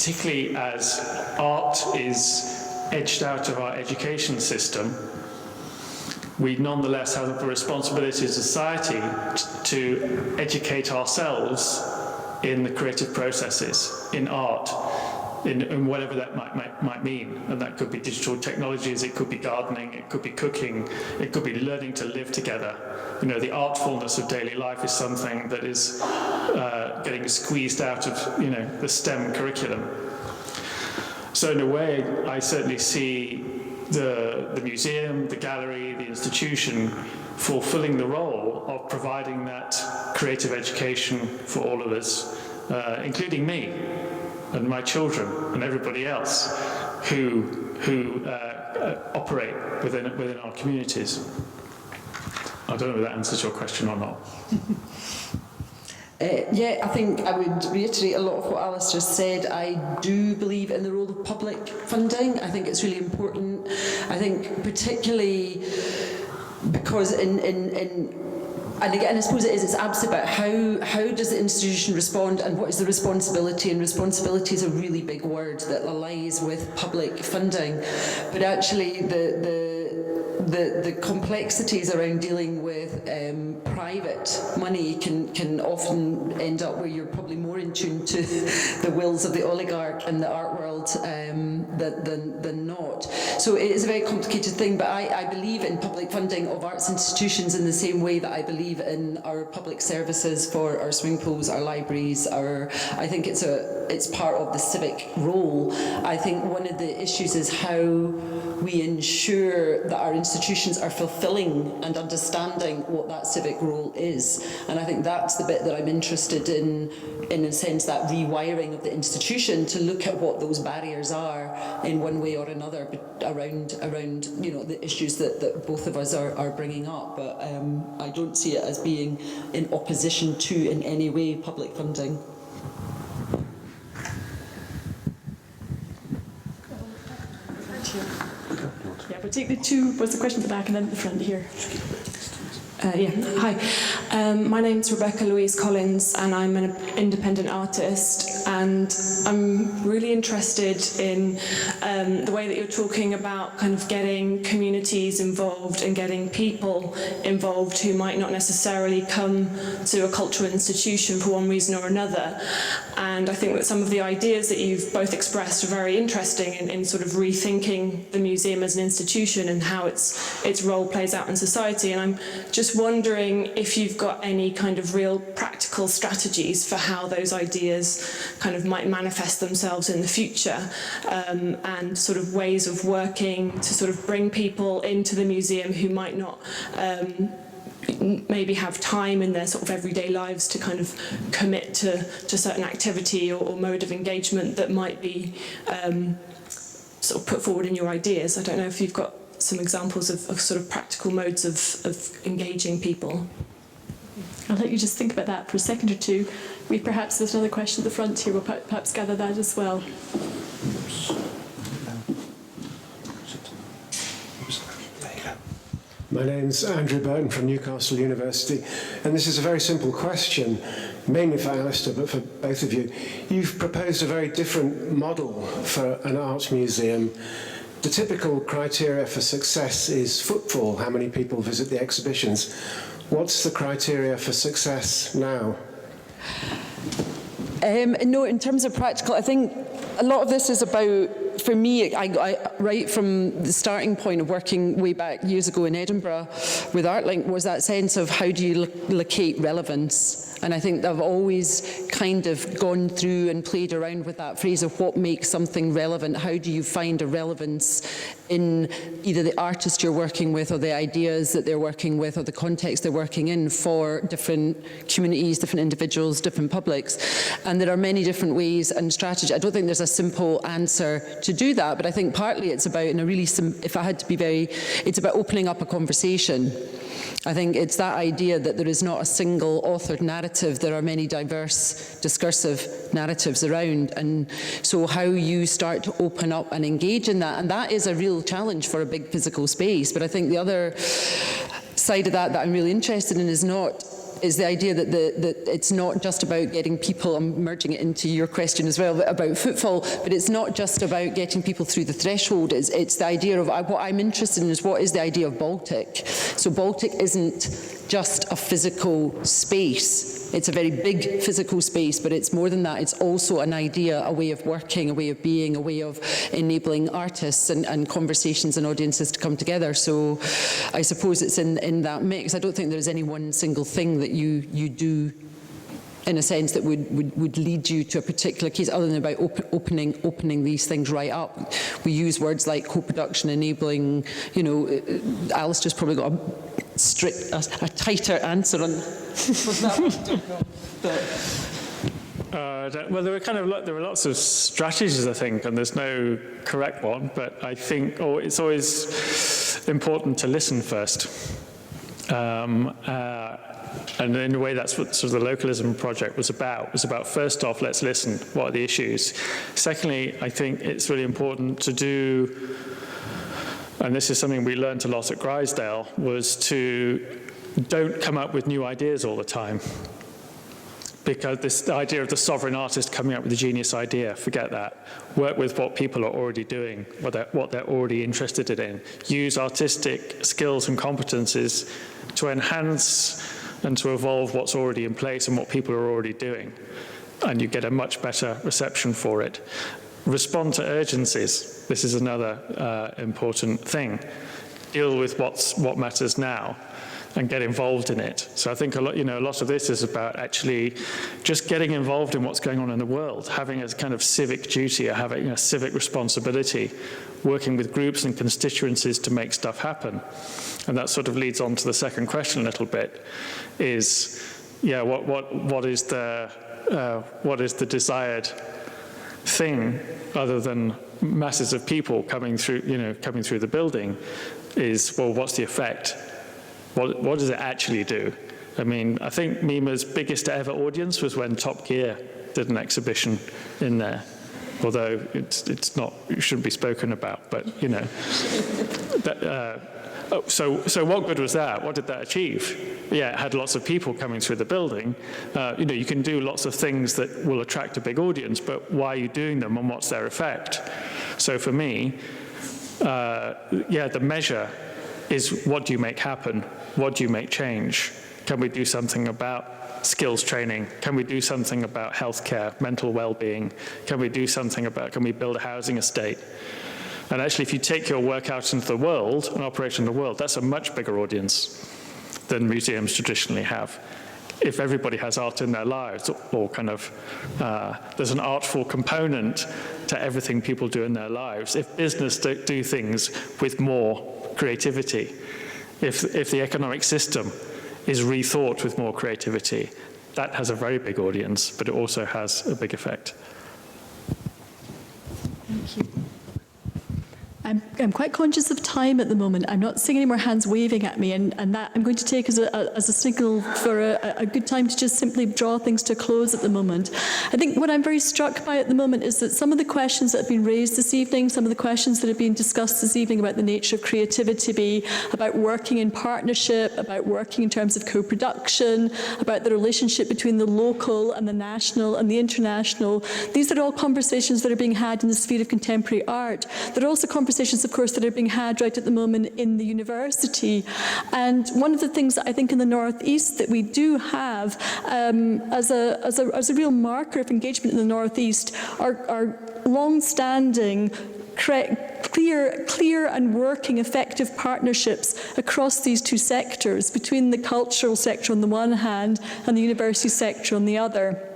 particularly as art is edged out of our education system, we nonetheless have the responsibility as a society to educate ourselves in the creative processes, in art, in whatever that might mean. And that could be digital technologies, it could be gardening, it could be cooking, it could be learning to live together. You know, the artfulness of daily life is something that is getting squeezed out of, you know, the STEM curriculum. So in a way, I certainly see the museum, the gallery, the institution fulfilling the role of providing that creative education for all of us, including me and my children and everybody else who operate within our communities. I don't know if that answers your question or not. Yeah, I think I would reiterate a lot of what Alistair said. I do believe in the role of public funding. I think it's really important. I think particularly because and again, I suppose it's absolutely about how does the institution respond and what is the responsibility, and responsibility is a really big word that lies with public funding. But actually the complexities around dealing with private money can often end up where you're probably more in tune to the wills of the oligarch and the art world than not. So it is a very complicated thing, but I believe in public funding of arts institutions in the same way that I believe in our public services for our swimming pools, our libraries, I think it's part of the civic role. I think one of the issues is how we ensure that our institutions are fulfilling and understanding what that civic role is. And I think that's the bit that I'm interested in a sense, that rewiring of the institution to look at what those barriers are in one way or another around you know, the issues that both of us are bringing up. But I don't see it as being in opposition to, in any way, public funding. Yeah, we'll take the two. What's the question at the back and then at the front here? Hi, my name's Rebecca Louise Collins and I'm an independent artist, and I'm really interested in the way that you're talking about kind of getting communities involved and getting people involved who might not necessarily come to a cultural institution for one reason or another. And I think that some of the ideas that you've both expressed are very interesting in sort of rethinking the museum as an institution and how its role plays out in society. And I'm just wondering if you've got any kind of real practical strategies for how those ideas kind of might manifest themselves in the future, and sort of ways of working to sort of bring people into the museum who might not maybe have time in their sort of everyday lives to kind of commit to certain activity or mode of engagement that might be sort of put forward in your ideas. I don't know if you've got some examples of sort of practical modes of engaging people. I'll let you just think about that for a second or two. There's another question at the front here. We'll perhaps gather that as well. My name's Andrew Burton from Newcastle University, and this is a very simple question, mainly for Alistair, but for both of you. You've proposed a very different model for an art museum. The typical criteria for success is footfall, how many people visit the exhibitions. What's the criteria for success now? No, in terms of practical, I think a lot of this is about, for me, I right from the starting point of working way back years ago in Edinburgh with ArtLink was that sense of how do you locate relevance. And I think I've always kind of gone through and played around with that phrase of what makes something relevant. How do you find a relevance in either the artist you're working with or the ideas that they're working with or the context they're working in for different communities, different individuals, different publics. And there are many different ways and strategies. I don't think there's a simple answer to do that, but I think partly it's about, in a really, if I had to be very, it's about opening up a conversation. I think it's that idea that there is not a single authored narrative. There are many diverse discursive narratives around, and so how you start to open up and engage in that, and that is a real challenge for a big physical space. But I think the other side of that I'm really interested in is not is the idea that it's not just about getting people, I'm merging it into your question as well, about footfall, but it's not just about getting people through the threshold. It's the idea of, what I'm interested in is what is the idea of Baltic. So Baltic isn't just a physical space. It's a very big physical space, but it's more than that. It's also an idea, a way of working, a way of being, a way of enabling artists and conversations and audiences to come together. So I suppose it's in that mix. I don't think there's any one single thing that you do in a sense that would lead you to a particular case, other than about opening these things right up. We use words like co-production, enabling, you know, Alistair's probably got a tighter answer on that one. Well, there were lots of strategies, I think, and there's no correct one, but I think it's always important to listen first. And in a way, that's what sort of the Localism project was about. It was about, first off, let's listen. What are the issues? Secondly, I think it's really important to do, and this is something we learned a lot at Grisdale, was to don't come up with new ideas all the time. Because the idea of the sovereign artist coming up with a genius idea, forget that. Work with what people are already doing, what they're already interested in. Use artistic skills and competences to enhance and to evolve what's already in place and what people are already doing. And you get a much better reception for it. Respond to urgencies. This is another important thing. Deal with what matters now and get involved in it. So I think a lot of this is about actually just getting involved in what's going on in the world, having a kind of civic duty, or having a civic responsibility, working with groups and constituencies to make stuff happen. And that sort of leads on to the second question a little bit, is, what is the desired thing other than masses of people coming through the building? Is, well, what's the effect? What does it actually do? I mean, I think MIMA's biggest ever audience was when Top Gear did an exhibition in there. Although it's not, it shouldn't be spoken about, but you know. So what good was that? What did that achieve? Yeah, it had lots of people coming through the building. You can do lots of things that will attract a big audience, but why are you doing them and what's their effect? So for me, the measure is, what do you make happen? What do you make change? Can we do something about skills training? Can we do something about healthcare, mental well-being? Can we do something about, can we build a housing estate? And actually, if you take your work out into the world and operate in the world, that's a much bigger audience than museums traditionally have. If everybody has art in their lives, or kind of, there's an artful component to everything people do in their lives. If business do things with more creativity, if the economic system is rethought with more creativity, that has a very big audience, but it also has a big effect. Thank you. I'm quite conscious of time at the moment. I'm not seeing any more hands waving at me, and that I'm going to take as a signal for a good time to just simply draw things to a close at the moment. I think what I'm very struck by at the moment is that some of the questions that have been raised this evening, some of the questions that have been discussed this evening about the nature of creativity, about working in partnership, about working in terms of co-production, about the relationship between the local and the national and the international, these are all conversations that are being had in the sphere of contemporary art. There are also conversations, of course, that are being had right at the moment in the university. And one of the things that I think in the Northeast that we do have as a real marker of engagement in the Northeast are long-standing, clear and working effective partnerships across these two sectors, between the cultural sector on the one hand and the university sector on the other.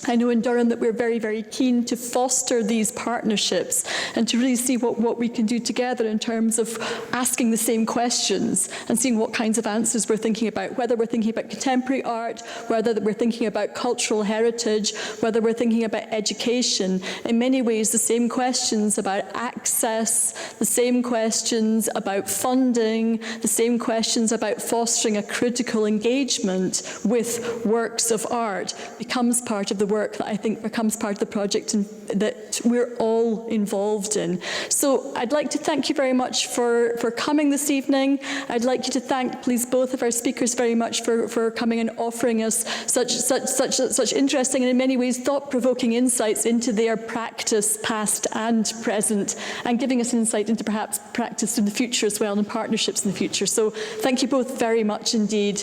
I know in Durham that we're very, very keen to foster these partnerships and to really see what we can do together in terms of asking the same questions and seeing what kinds of answers we're thinking about, whether we're thinking about contemporary art, whether we're thinking about cultural heritage, whether we're thinking about education. In many ways, the same questions about access, the same questions about funding, the same questions about fostering a critical engagement with works of art becomes part of the work that I think becomes part of the project and that we're all involved in. So I'd like to thank you very much for coming this evening. I'd like you to thank, please, both of our speakers very much for coming and offering us such interesting and in many ways thought-provoking insights into their practice, past and present, and giving us insight into perhaps practice in the future as well and partnerships in the future. So thank you both very much indeed.